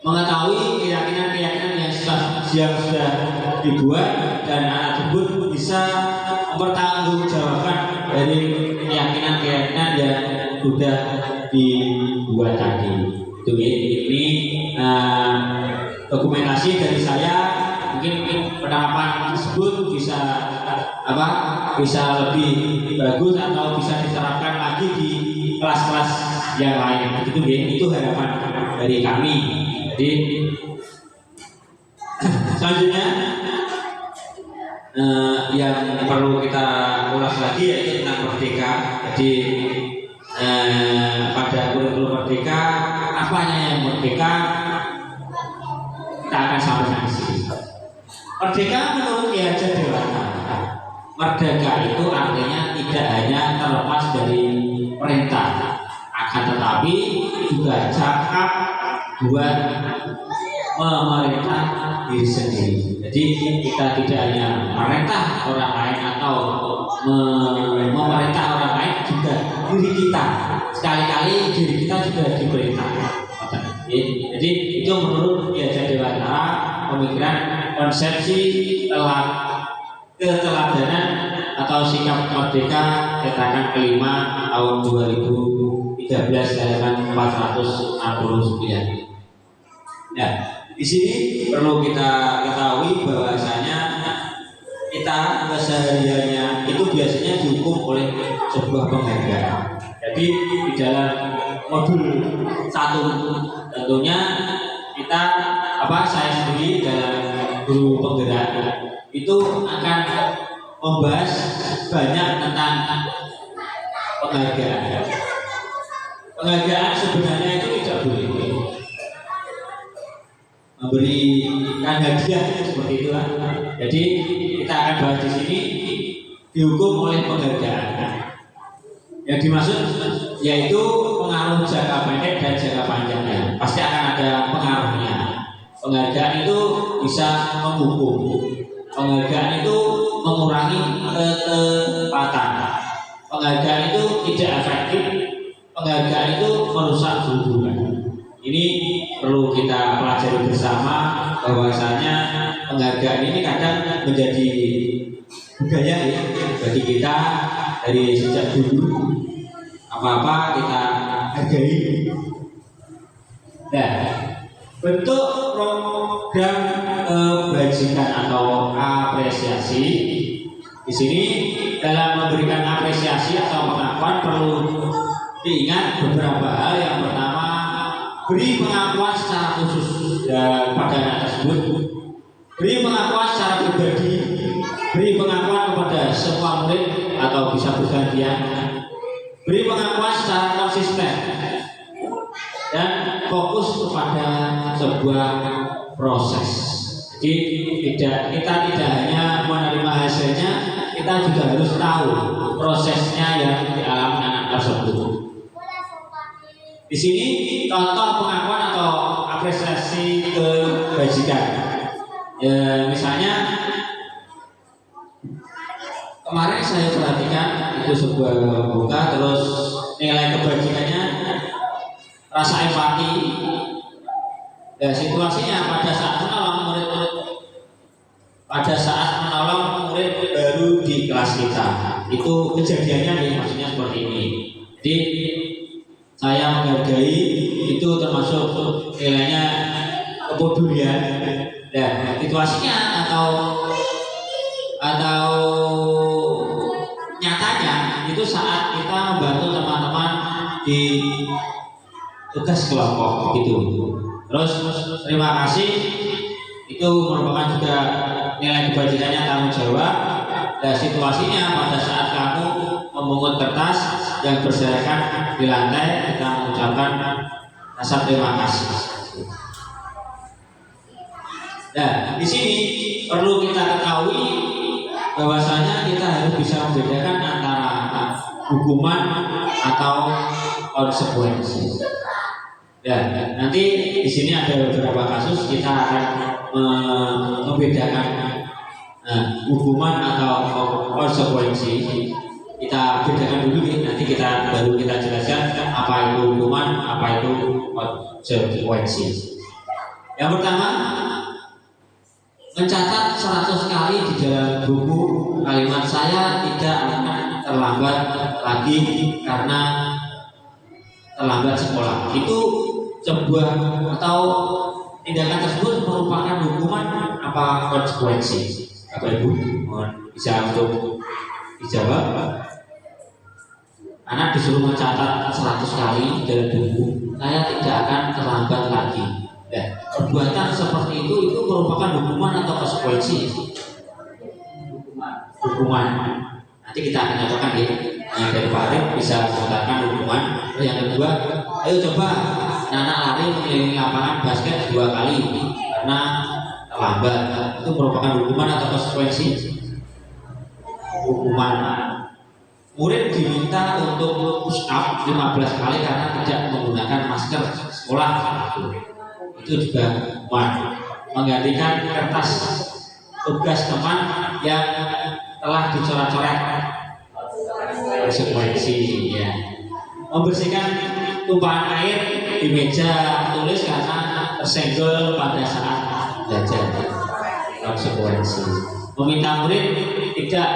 mengetahui keyakinan-keyakinan yang sudah dibuat dan anak tersebut bisa mempertanggungjawabkan dari keyakinan-keyakinan yang sudah dibuat tadi. Ini dokumentasi dari saya. Mungkin penerapan tersebut bisa lebih bagus atau bisa diterapkan lagi di kelas-kelas yang lain. Itu harapan dari kami. Jadi selanjutnya yang perlu kita ulas lagi yaitu tentang merdeka. Jadi pada kurikulum merdeka, apanya yang merdeka, kita akan sampaikan di sini. Merdeka menurut Ki Hajar Dewantara, merdeka itu artinya tidak hanya terlepas dari perintah, akan tetapi juga cakap buat memerintah diri sendiri. Jadi kita tidak hanya merintah orang lain atau memerintah orang lain, juga diri kita. Sekali-kali diri kita juga diperintah. Jadi itu menurut Ki Hajar Dewantara pemikiran konsepsi keteladanan atau sikap merdeka cetakan kelima tahun 2013 halaman 469. Nah, di sini perlu kita ketahui bahwasanya kita kesehariannya itu biasanya dihukum oleh sebuah penghargaan. Jadi di dalam modul 1 tentunya kita saya sendiri dalam guru penggerak itu akan membahas banyak tentang penghargaan. Penghargaan sebenarnya itu tidak boleh memberikan hadiah seperti itu kan. Jadi kita akan bahas di sini dihukum oleh penghargaan. Yang dimaksud yaitu pengaruh jangka pendek dan jangka panjangnya. Pasti akan ada pengaruhnya. Penghargaan itu bisa menghukum. Penghargaan itu mengurangi ketepatan. Penghargaan itu tidak efektif. Penghargaan itu merusak hubungan. Ini perlu kita pelajari bersama bahwasanya penghargaan ini kadang menjadi budaya ya bagi kita dari sejak dulu. Apa-apa kita hargai. Nah, bentuk program kebajikan atau apresiasi di sini dalam memberikan apresiasi atau pengakuan perlu diingat beberapa hal. Yang pertama, beri pengakuan secara khusus dan pada anak tersebut. Beri pengakuan secara pribadi. Beri pengakuan kepada semua murid atau bisa bergantian. Beri pengakuan secara konsisten dan fokus kepada sebuah proses. Jadi kita tidak hanya menerima hasilnya, kita juga harus tahu prosesnya yang dialami anak tersebut. Di sini contoh pengakuan atau apresiasi kebajikan. Ya, misalnya kemarin saya perhatikan itu sebuah buka, terus nilai kebajikannya rasa empati. Ya, situasinya pada saat menolong murid baru di kelas kita. Itu kejadiannya nih, maksudnya seperti ini. Jadi saya menghargai itu termasuk nilainya kepedulian. Dan situasinya atau nyatanya itu saat kita membantu teman-teman di tugas kelompok gitu. Terus terima kasih itu merupakan juga nilai kebajikannya tanggung jawab. Dan situasinya pada saat kamu memungut kertas yang berserakan di lantai, kita mengucapkan rasa terima kasih. Nah, di sini perlu kita ketahui bahwasanya kita harus bisa membedakan antara hukuman atau konsekuensi. Dan nanti di sini ada beberapa kasus kita akan membedakan hukuman atau konsekuensi. Kita bedakan dulu nih, nanti baru kita jelaskan apa itu hukuman, apa itu konsekuensi. Yang pertama, mencatat 100 kali di dalam buku kalimat saya tidak akan terlambat lagi karena terlambat sekolah. Itu sebuah atau tindakan tersebut merupakan hukuman apa konsekuensi? Bapak Ibu mohon bisa untuk dijawab. Anak disuruh mencatat 100 kali dalam buku, saya tidak akan terlambat lagi. Nah, perbuatan seperti itu merupakan hukuman atau konsekuensi? Hukuman. Nanti kita akan nyatakan ya. Yang dari Farid bisa mengatakan hukuman. Terus yang kedua, ayo coba anak lari mengelilingi lapangan basket 2 kali karena terlambat. Itu merupakan hukuman atau konsekuensi? Hukuman. Murid diminta untuk push up 15 kali karena tidak menggunakan masker sekolah. Itu juga menggantikan kertas tugas teman yang telah dicoret-coret. Konsekuensi ya. Membersihkan tumpahan air di meja tulis karena tersenggol pada saat belajar. Konsekuensi. Meminta murid tidak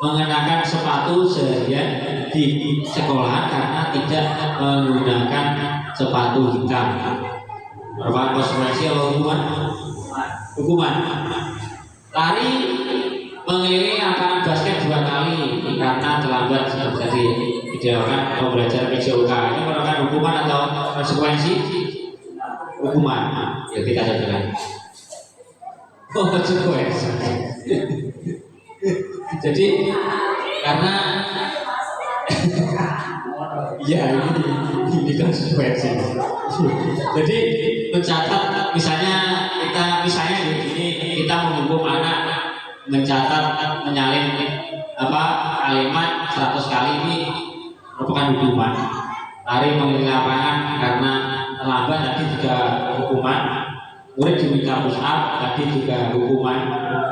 mengenakan sepatu seharian di sekolah karena tidak menggunakan sepatu hitam. Merupakan konsekuensi atau hukuman? Hukuman. Lari mengelilingi lapangan basket 2 kali karena terlambat jadi idealkan pembelajaran PJOK. Ini merupakan hukuman atau konsekuensi? Hukuman. Ya kita coba. Oh, konsekuensi. Jadi karena Ya ini konsekuensi. Jadi mencatat misalnya di sini kita menghukum anak mencatat menyalin kalimat 100 kali ini merupakan hukuman. Lari mengelilingi lapangan karena terlambat tadi juga hukuman. Murid diminta push up tadi juga hukuman.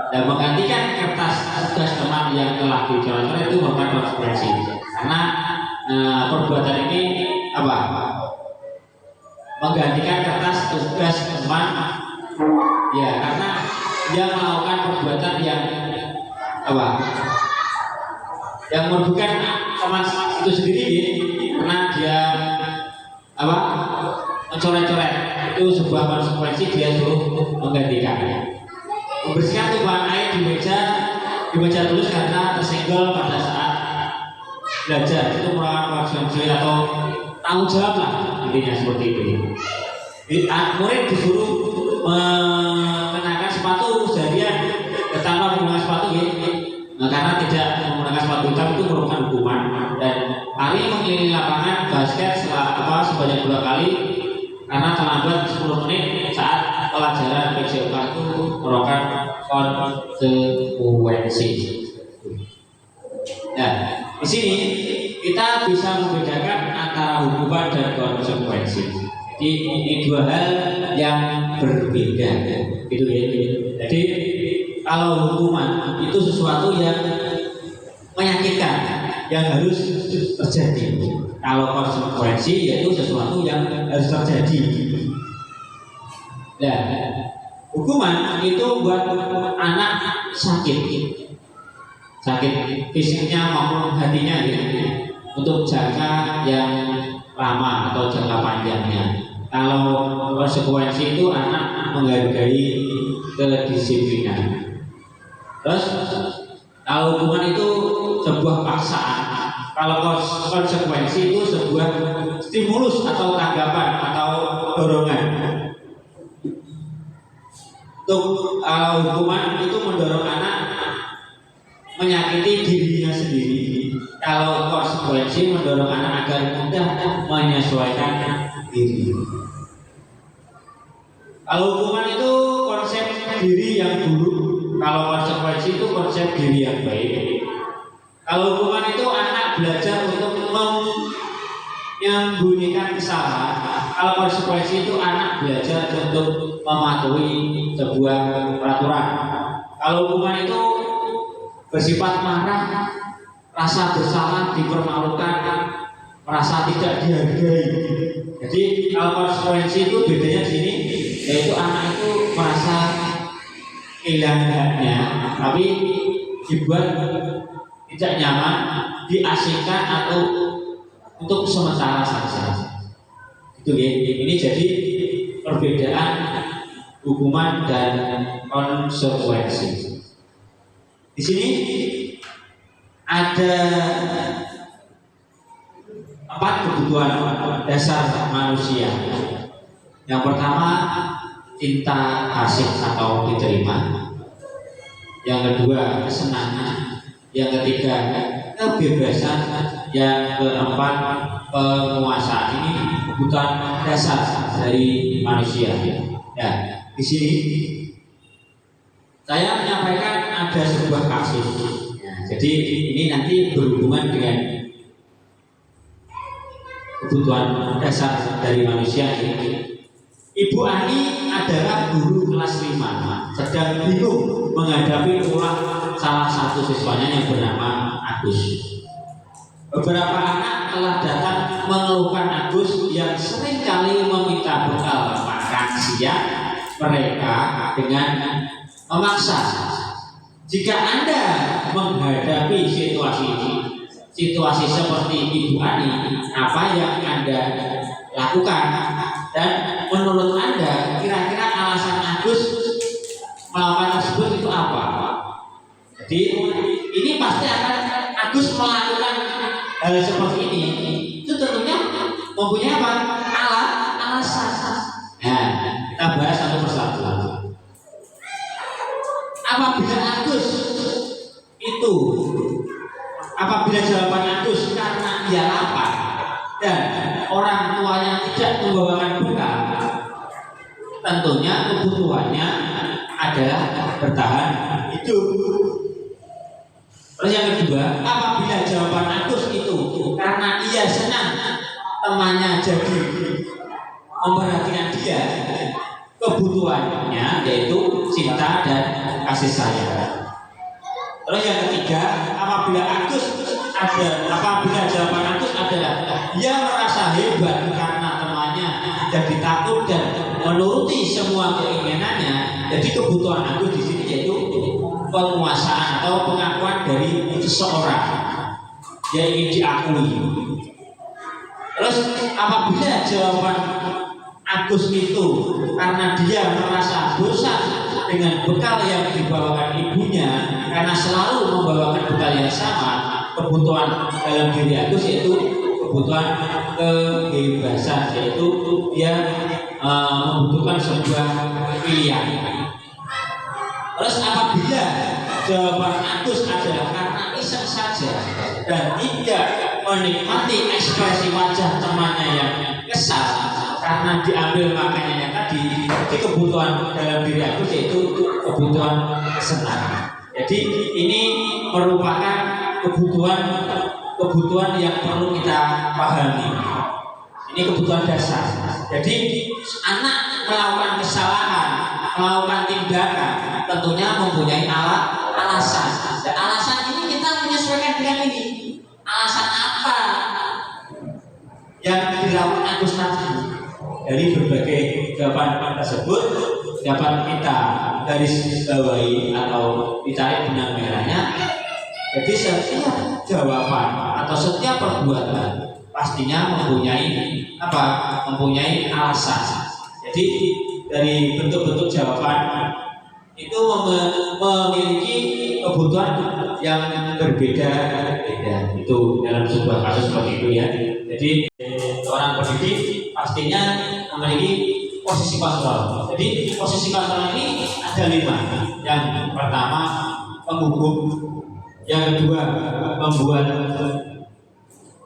Dan menggantikan kertas tugas teman yang telah dicoret-coret itu merupakan konsekuensi. Karena perbuatan ini menggantikan kertas tugas teman, ya karena dia melakukan perbuatan yang yang merugikan teman itu sendiri, karena dia mencoret-coret. Itu sebuah konsekuensi, dia suruh menggantikannya. Membersihkan tumpahan air di meja tulis karena tersenggol pada saat belajar, itu merupakan konsekuensi atau tanggung jawab lah, intinya seperti itu. Murid disuruh mengenakan sepatu seharian tanpa menggunakan sepatu, karena tidak menggunakan sepatu hitam itu merupakan hukuman. Dan lari mengelilingi lapangan basket sebanyak 2 kali karena terlambat 10 menit saat pelajaran PJOK itu merupakan konsekuensi. Nah, di sini kita bisa membedakan antara hukuman dan konsekuensi. Jadi ini 2 hal yang berbeda, gitu ya. Jadi kalau hukuman itu sesuatu yang menyakitkan, yang harus terjadi. Kalau konsekuensi yaitu sesuatu yang harus terjadi. Nah, hukuman itu buat anak sakit fisiknya maupun hatinya, untuk jangka yang lama atau jangka panjangnya. Kalau konsekuensi itu anak menghargai kedisiplinan. Terus kalau hukuman itu sebuah paksaan, kalau konsekuensi itu sebuah stimulus atau tanggapan atau dorongan. Untuk hukuman itu mendorong anak menyakiti dirinya sendiri. Kalau konsekuensi mendorong anak agar mudah menyesuaikan diri. Kalau hukuman itu konsep diri yang buruk, kalau konsekuensi itu konsep diri yang baik. Kalau hukuman itu anak belajar untuk menyembunyikan kesalahan. Kalau konsekuensi itu anak belajar untuk mematuhi sebuah peraturan. Kalau hukuman itu bersifat marah, rasa bersalah, dipermalukan, merasa tidak dihargai. Jadi kalau konsekuensi itu bedanya di sini, yaitu anak itu merasa kehilangan haknya, tapi dibuat tidak nyaman, diasingkan atau untuk sementara saja. Itu ya. Ini jadi perbedaan hukuman dan konsekuensi. Di sini ada 4 kebutuhan dasar manusia. Yang pertama, cinta kasih atau diterima. Yang kedua, kesenangan. Yang ketiga, kebebasan. Yang keempat, penguasaan. Ini kebutuhan dasar dari manusia. Nah, di sini saya menyampaikan ada sebuah kasus. Nah, jadi ini nanti berhubungan dengan kebutuhan dasar dari manusia ini. Ibu Ani adalah guru kelas 5, sedang bingung menghadapi ulah salah satu siswanya yang bernama Agus. Beberapa anak telah datang mengeluhkan Agus yang seringkali meminta bekal makan siang mereka dengan memaksa. Jika Anda menghadapi situasi seperti Ibu Ani, apa yang Anda lakukan? Dan menurut Anda, kira-kira alasan Agus melakukan tersebut itu apa? Jadi ini pasti akan Agus melakukan hal seperti ini. Itu tentunya mempunyai apa? Alasan. Nah, kita bahas satu persatu. Apabila jawaban Agus karena ia lapar membawakan bekal, tentunya kebutuhannya adalah bertahan hidup. Terus yang kedua, apabila jawaban Agus itu karena ia senang temannya jadi memperhatikan dia, kebutuhannya yaitu cinta dan kasih sayang. Terus yang ketiga, apabila jawaban Agus adalah dia merasa hebat karena temannya jadi takut dan menuruti semua keinginannya, jadi kebutuhan Agus di sini yaitu penguasaan atau pengakuan dari seseorang yang ingin diakui. Terus apabila jawaban Agus itu karena dia merasa bosan dengan bekal yang dibawakan ibunya, karena selalu membawakan bekal yang sama, kebutuhan dalam diri Agus yaitu kebutuhan kebebasan, yaitu dia membutuhkan sebuah pilihan. Terus apabila jawaban Agus adalah karena iseng saja dan tidak menikmati ekspresi wajah temannya yang kesal karena diambil makanannya yang tadi, jadi kebutuhan dalam diri Agus yaitu kebutuhan kesenangan. Jadi ini merupakan kebutuhan yang perlu kita pahami. Ini kebutuhan dasar. Jadi anak melakukan kesalahan, melakukan tindakan, tentunya mempunyai alasan. Dan alasan ini kita menyesuaikan dengan ini. Alasan apa yang dilakukan Agus tadi? Dari berbagai jawaban tersebut dapat kita garis bawahi atau ditarik benang merahnya. Jadi setiap jawaban atau setiap perbuatan pastinya mempunyai alasan. Jadi dari bentuk-bentuk jawaban itu memiliki kebutuhan yang berbeda-beda. Itu dalam sebuah kasus seperti itu ya. Jadi seorang pendidik pastinya memiliki posisi kontrol. Jadi posisi kontrol ini ada 5. Yang pertama menghukum, yang kedua membuat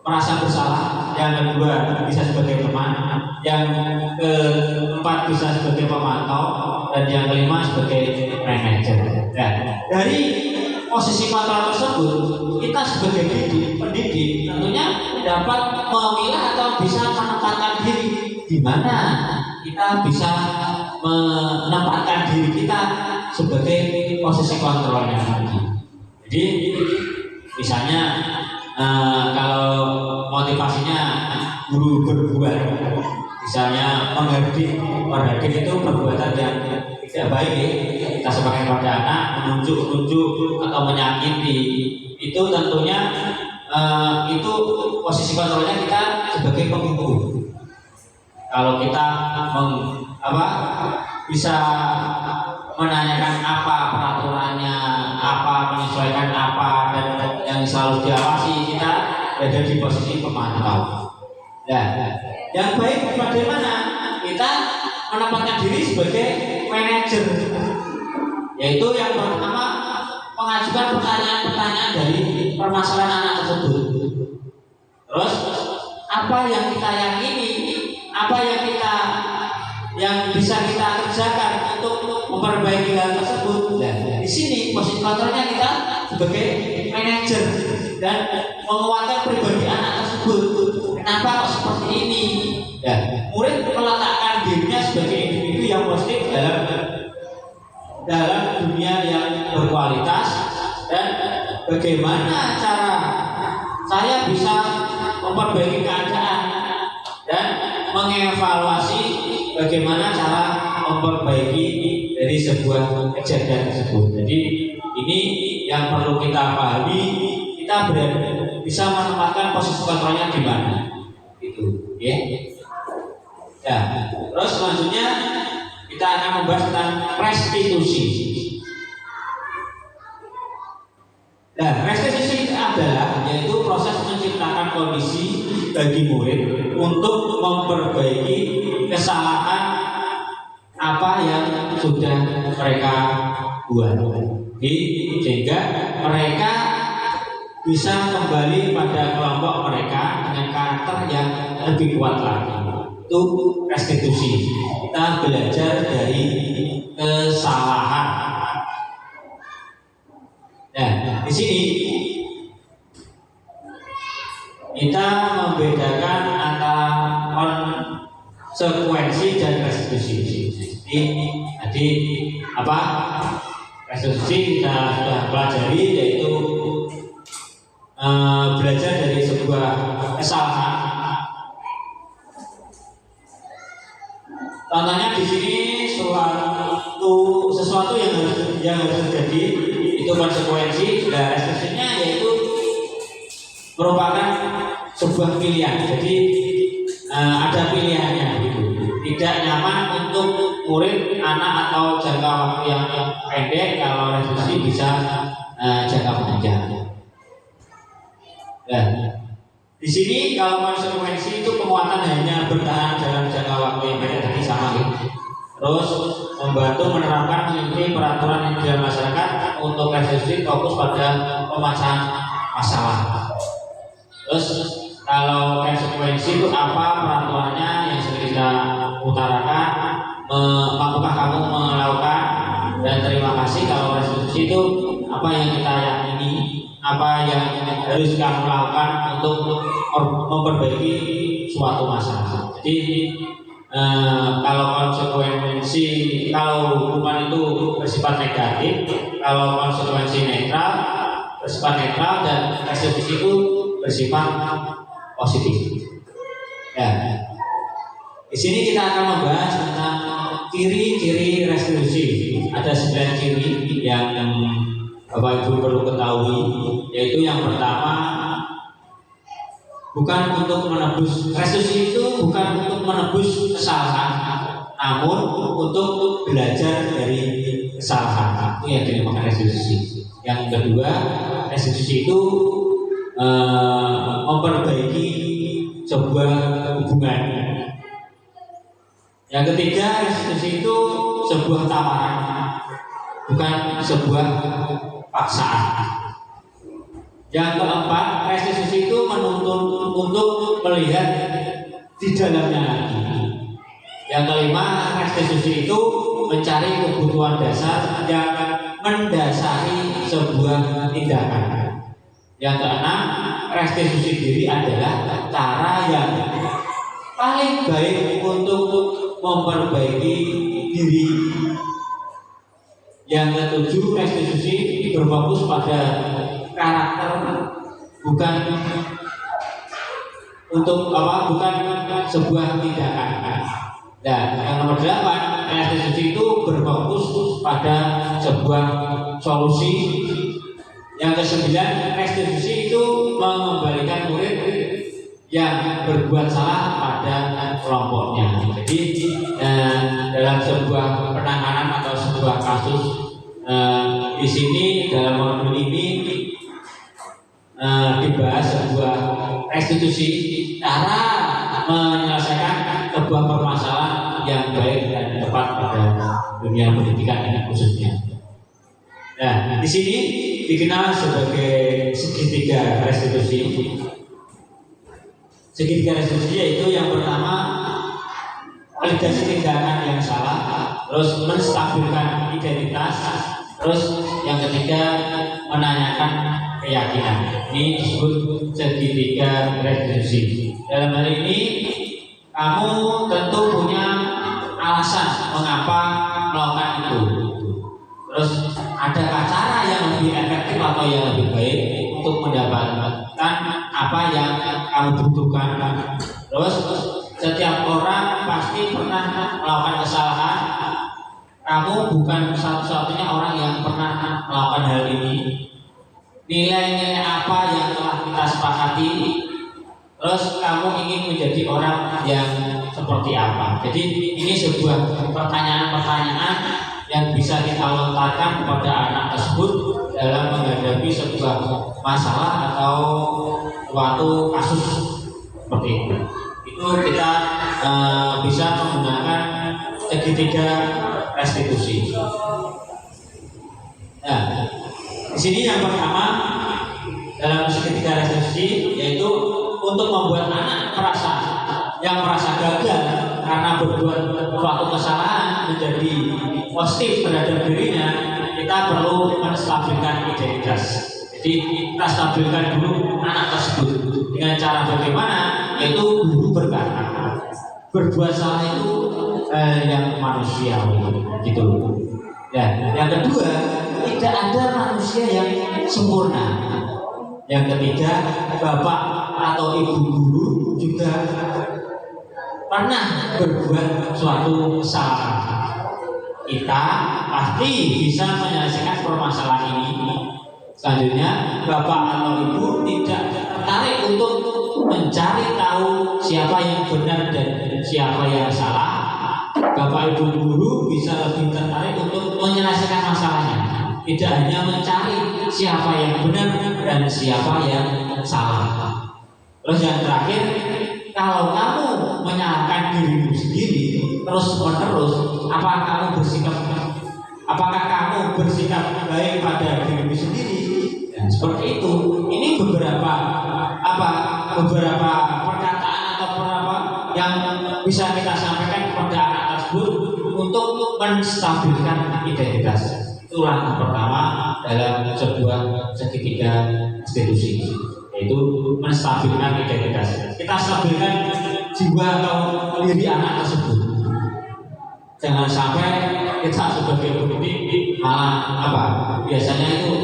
merasa bersalah, yang kedua bisa sebagai teman, yang keempat bisa sebagai pemantau, dan yang kelima sebagai manajer. Nah, dari posisi kontrol tersebut kita sebagai pendidik tentunya dapat memilah atau bisa menempatkan diri di mana kita bisa menempatkan diri kita sebagai posisi kontrolnya tadi. Jadi misalnya kalau motivasinya guru berbuat, misalnya menghardik itu perbuatan yang tidak baik ya, kita sebagai pada anak menunjuk atau menyakiti, itu tentunya itu posisi kontrolnya kita sebagai penghukum. Kalau kita bisa menanyakan apa peraturannya, apa menyesuaikan apa, dan yang selalu diawasi, kita berada di posisi pemantau. Nah, yang baik bagaimana kita menempatkan diri sebagai manajer, yaitu yang pertama mengajukan pertanyaan-pertanyaan dari permasalahan anak tersebut. Terus apa yang kita yakini, apa yang bisa kita kerjakan untuk memperbaiki hal tersebut. Dan di sini posisi kontrolnya kita sebagai manajer dan menguatkan pribadi anak tersebut. Kenapa kok seperti ini? Dan murid meletakkan dirinya sebagai individu yang positif dalam dunia yang berkualitas, dan bagaimana cara saya bisa memperbaiki keadaan dan mengevaluasi bagaimana cara memperbaiki dari sebuah kejadian tersebut. Jadi ini yang perlu kita pahami, kita bisa menempatkan posisi kontrolnya di mana. Itu, ya. Ya. Terus selanjutnya kita akan membahas tentang restitusi. Nah, restitusi adalah yaitu proses menciptakan kondisi bagi murid untuk memperbaiki kesalahan apa yang sudah mereka buat, sehingga mereka bisa kembali pada kelompok mereka dengan karakter yang lebih kuat lagi. itu restitusi. Kita belajar dari kesalahan. Nah, di sini kita membedakan antara konsekuensi dan restitusi. Jadi apa? Restitusi kita sudah pelajari, yaitu belajar dari sebuah kesalahan. Contohnya di sini sesuatu yang harus terjadi itu konsekuensi. Nah, restitusinya yaitu merupakan sebuah pilihan. Jadi ada pilihannya gitu. Tidak nyaman untuk murid, anak atau jangka waktu yang pendek. Kalau restitusi bisa jangka panjang. Nah, di sini kalau konsekuensi itu penguatan hanya bertahan dalam jangka waktu yang pendek, jadi sama gitu. Terus membantu menerapkan mengikuti peraturan yang di masyarakat. Untuk restitusi fokus pada pemecahan masalah. Terus kalau konsekuensi itu apa peraturannya yang sering kita utarakan, mampukah kamu melakukan, dan terima kasih. Kalau restitusi itu apa yang kita yakini, apa yang harus kamu lakukan untuk memperbaiki suatu masalah. Jadi kalau konsekuensi, kalau hukuman itu bersifat negatif, kalau konsekuensi bersifat netral, dan restitusi itu bersifat positif. Ya. Di sini kita akan membahas tentang ciri-ciri restitusi. Ada 9 ciri yang Bapak Ibu perlu ketahui, yaitu yang pertama, bukan untuk menebus. Restitusi itu bukan untuk menebus kesalahan, namun untuk belajar dari kesalahan. Itu yang dinamakan restitusi. Yang kedua, restitusi itu memperbaiki sebuah hubungan. Yang ketiga, restitusi itu sebuah tawaran, bukan sebuah paksaan. Yang keempat, restitusi itu menuntut untuk melihat di dalamnya lagi. Yang kelima, restitusi itu mencari kebutuhan dasar yang mendasari sebuah tindakan. Yang keenam, restitusi diri adalah cara yang paling baik untuk memperbaiki diri. Yang ketujuh, restitusi berfokus pada karakter, bukan untuk bukan sebuah tindakan. Dan yang nomor 8, restitusi itu berfokus pada sebuah solusi. Yang ke-9, restitusi itu mengembalikan murid yang berbuat salah pada kelompoknya. Jadi dalam sebuah penanganan atau sebuah kasus, di sini dalam modul ini dibahas sebuah restitusi, cara menyelesaikan sebuah permasalahan yang baik dan tepat pada dunia pendidikan ini khususnya. Nah, di sini dikenal sebagai segitiga restitusi. Segitiga restitusi yaitu yang pertama, validasi tindakan yang salah, terus menstabilkan identitas, terus yang ketiga menanyakan keyakinan. Ini disebut segitiga restitusi. Dalam hal ini kamu tentu punya alasan mengapa melakukan itu. Terus adakah cara yang lebih efektif atau yang lebih baik untuk mendapatkan apa yang kamu butuhkan? Terus setiap orang pasti pernah melakukan kesalahan. Kamu bukan satu-satunya orang yang pernah melakukan hal ini. Nilai-nilai apa yang telah kita sepakati? Terus kamu ingin menjadi orang yang seperti apa? Jadi ini sebuah pertanyaan-pertanyaan yang bisa kita lontarkan kepada anak tersebut dalam menghadapi sebuah masalah atau suatu kasus seperti itu. Itu kita bisa menggunakan segitiga restitusi. Nah, di sini yang pertama dalam segitiga restitusi yaitu untuk membuat anak merasa yang merasa gagal karena berbuat suatu kesalahan menjadi positif terhadap dirinya, kita perlu menstabilkan identitas. Jadi kita stabilkan dulu anak tersebut dengan cara bagaimana? Yaitu guru berkata, berbuat salah itu yang manusiawi, gitu. Ya, yang kedua, tidak ada manusia yang sempurna. Yang ketiga, bapak atau ibu guru juga pernah berbuat suatu kesalahan. Kita pasti bisa menyelesaikan permasalahan ini. Selanjutnya, bapak atau ibu tidak tertarik untuk mencari tahu siapa yang benar dan siapa yang salah. Bapak ibu guru bisa lebih tertarik untuk menyelesaikan masalahnya, tidak hanya mencari siapa yang benar dan siapa yang salah. Terus yang terakhir, kalau kamu menyalahkan dirimu sendiri terus menerus, apakah kamu bersikap baik pada dirimu sendiri? Dan seperti itu. Ini beberapa perkataan atau beberapa yang bisa kita sampaikan kepada anak tersebut untuk menstabilkan identitas. Itulah yang pertama dalam sebuah segitiga institusi, yaitu menstabilkan identitas. Kita stabilkan jiwa atau diri anak tersebut. Jangan sampai kita sebagai pendidik malah biasanya itu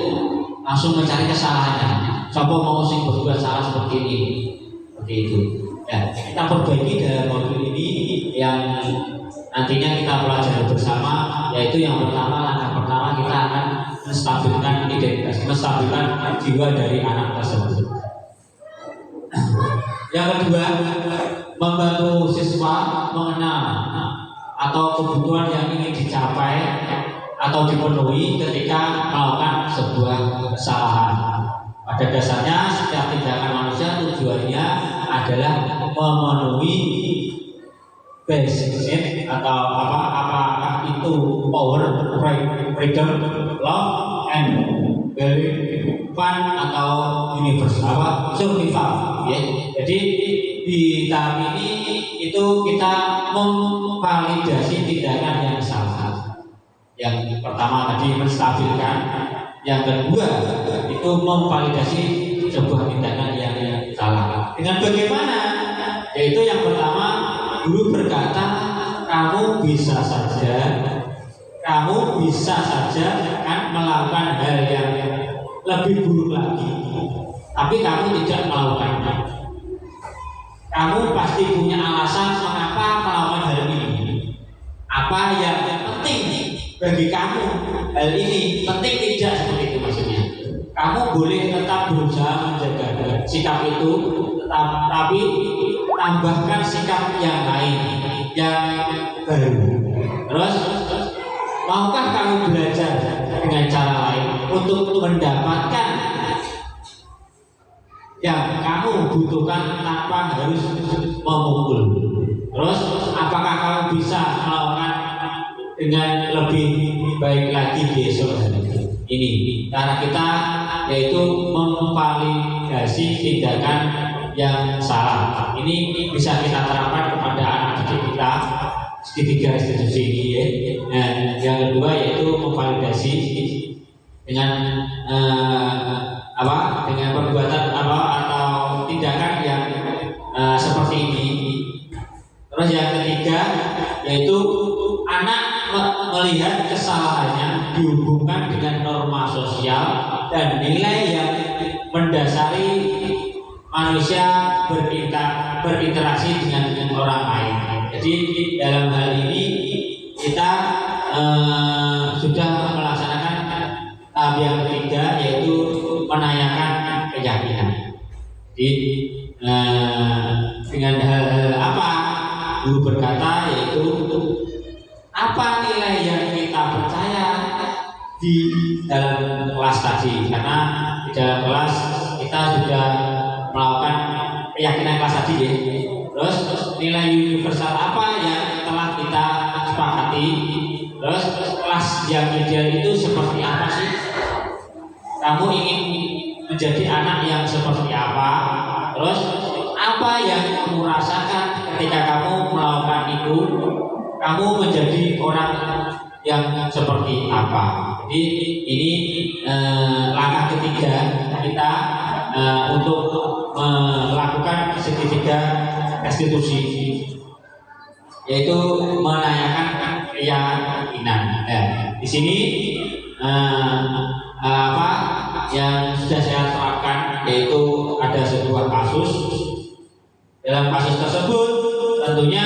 langsung mencari kesalahannya. Siapa mau sih berbuat salah seperti ini, seperti itu. Ya, kita perbaiki dalam modul ini yang nantinya kita pelajari bersama, yaitu yang pertama, langkah pertama kita akan menstabilkan identitas, menstabilkan jiwa dari anak tersebut. Yang kedua, membantu siswa mengenal atau kebutuhan yang ingin dicapai atau dipenuhi ketika melakukan sebuah kesalahan. Pada dasarnya setiap tindakan manusia tujuannya adalah memenuhi basic need atau apakah itu power, freedom, love, and value, fun atau universal survival. Ya. Jadi di tahap ini itu kita memvalidasi tindakan yang salah. Yang pertama tadi menstabilkan, yang kedua itu memvalidasi sebuah tindakan yang salah. Dengan bagaimana? Yaitu yang pertama, guru berkata kamu bisa saja kan melakukan hal yang lebih buruk lagi, tapi kamu tidak melakukannya. Kamu pasti punya alasan mengapa melakukan hal ini. Apa yang penting bagi kamu hal ini penting tidak, seperti itu maksudnya. Kamu boleh tetap berusaha menjaga sikap itu, tapi tambahkan sikap yang lain, yang baru. Terus maukah kamu belajar dengan cara lain untuk mendapatkan yang kamu butuhkan tanpa harus memukul? Terus apakah kamu bisa melakukan dengan lebih baik lagi besok hari ini? Cara kita yaitu memvalidasi tindakan yang salah. Ini bisa kita terapkan kepada anak didik kita segitiga institusi ini. Ya. Nah, yang kedua yaitu memvalidasi dengan dengan perbuatan atau tindakan yang seperti ini. Terus yang ketiga yaitu anak melihat kesalahannya dihubungkan dengan norma sosial dan nilai yang mendasari manusia berinteraksi dengan orang lain. Jadi dalam hal ini kita sudah melaksanakan tahap yang ketiga, yaitu menanyakan keyakinan. Jadi dengan hal-hal apa guru berkata, yaitu apa nilai yang kita percaya di dalam kelas tadi. Karena di dalam kelas kita sudah melakukan keyakinan kelas tadi ya. Terus nilai universal apa yang telah kita sepakati. Terus kelas yang ideal itu seperti apa sih? Kamu ingin menjadi anak yang seperti apa? Terus apa yang kamu rasakan ketika itu, kamu menjadi orang yang seperti apa. Jadi ini langkah ketiga kita untuk melakukan segitiga restitusi, yaitu menanyakan keyakinan. Di sini apa yang sudah saya terapkan, yaitu ada sebuah kasus. Dalam kasus tersebut tentunya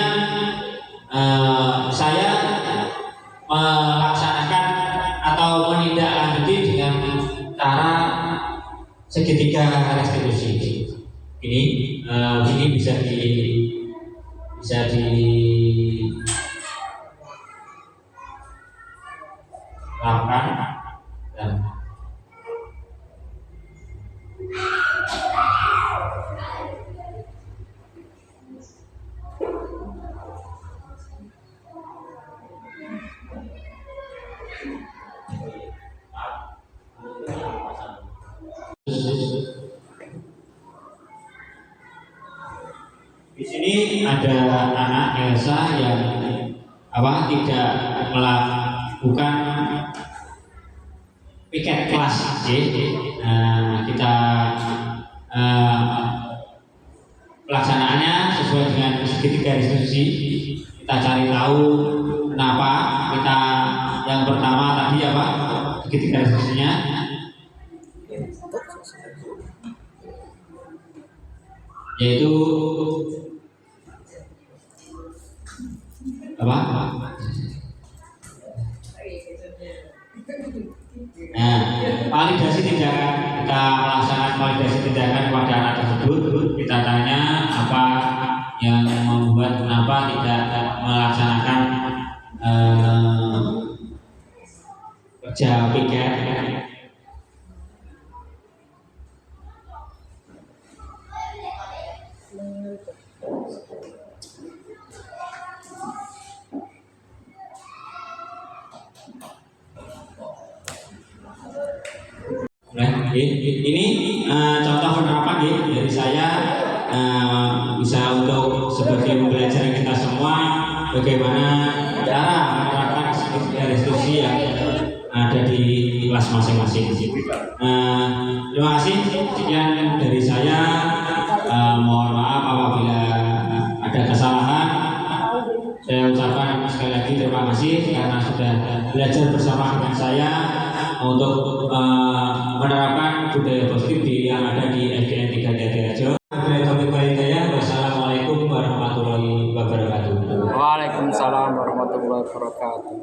saya melaksanakan atau menindaklanjuti dengan cara segitiga restitusi. Ini bisa dilakukan. Di sini ada anak Elsa yang tidak melakukan piket kelas C. Kita pelaksanaannya sesuai dengan segitiga restitusi. Kita cari tahu kenapa kita yang pertama tadi segitiga restitusinya. Yaitu validasi tindakan. Kita melaksanakan validasi tindakan kepada anak tersebut. Kita tanya apa yang membuat kenapa tidak melaksanakan kerja piket. Ini contoh penerapan dari saya, bisa untuk sebagai pembelajaran kita semua bagaimana cara menerapkan segitiga restitusi yang ada di kelas masing-masing. Terima kasih, sekian dari saya. Mohon maaf apabila ada kesalahan. Saya ucapkan sekali lagi terima kasih karena sudah belajar bersama dengan saya untuk menerapkan budaya positif yang ada di SDN 3 Jatiharjo. Wassalamualaikum warahmatullahi wabarakatuh. Waalaikumsalam warahmatullahi wabarakatuh.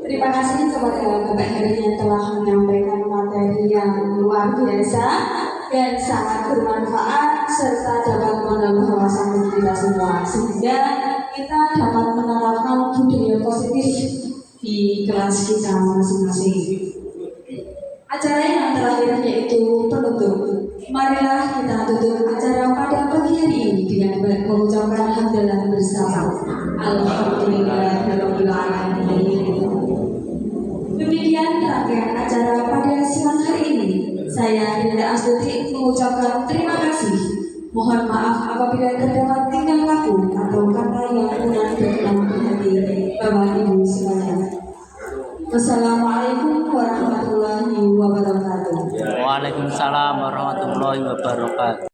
Terima kasih kepada Bapak Heri yang telah menyampaikan materi yang luar biasa dan sangat bermanfaat serta dapat menambah wawasan kita semua, sehingga kita dapat menerapkan budaya positif di kelas kita masing-masing. Acara yang terakhir yaitu penutup. Marilah kita tutup acara pada pagi hari ini dengan mengucapkan hamdalah bersama. Alhamdulillahirabbil alamin. Demikian rangkaian acara pada siang hari ini. Saya Dinda Astuti mengucapkan terima kasih. Mohon maaf apabila terdapat tingkah laku atau kata yang kurang berkenan di hati Bapak Ibu sekalian. Wassalamualaikum warahmatullahi wabarakatuh. Waalaikumsalam warahmatullahi wabarakatuh.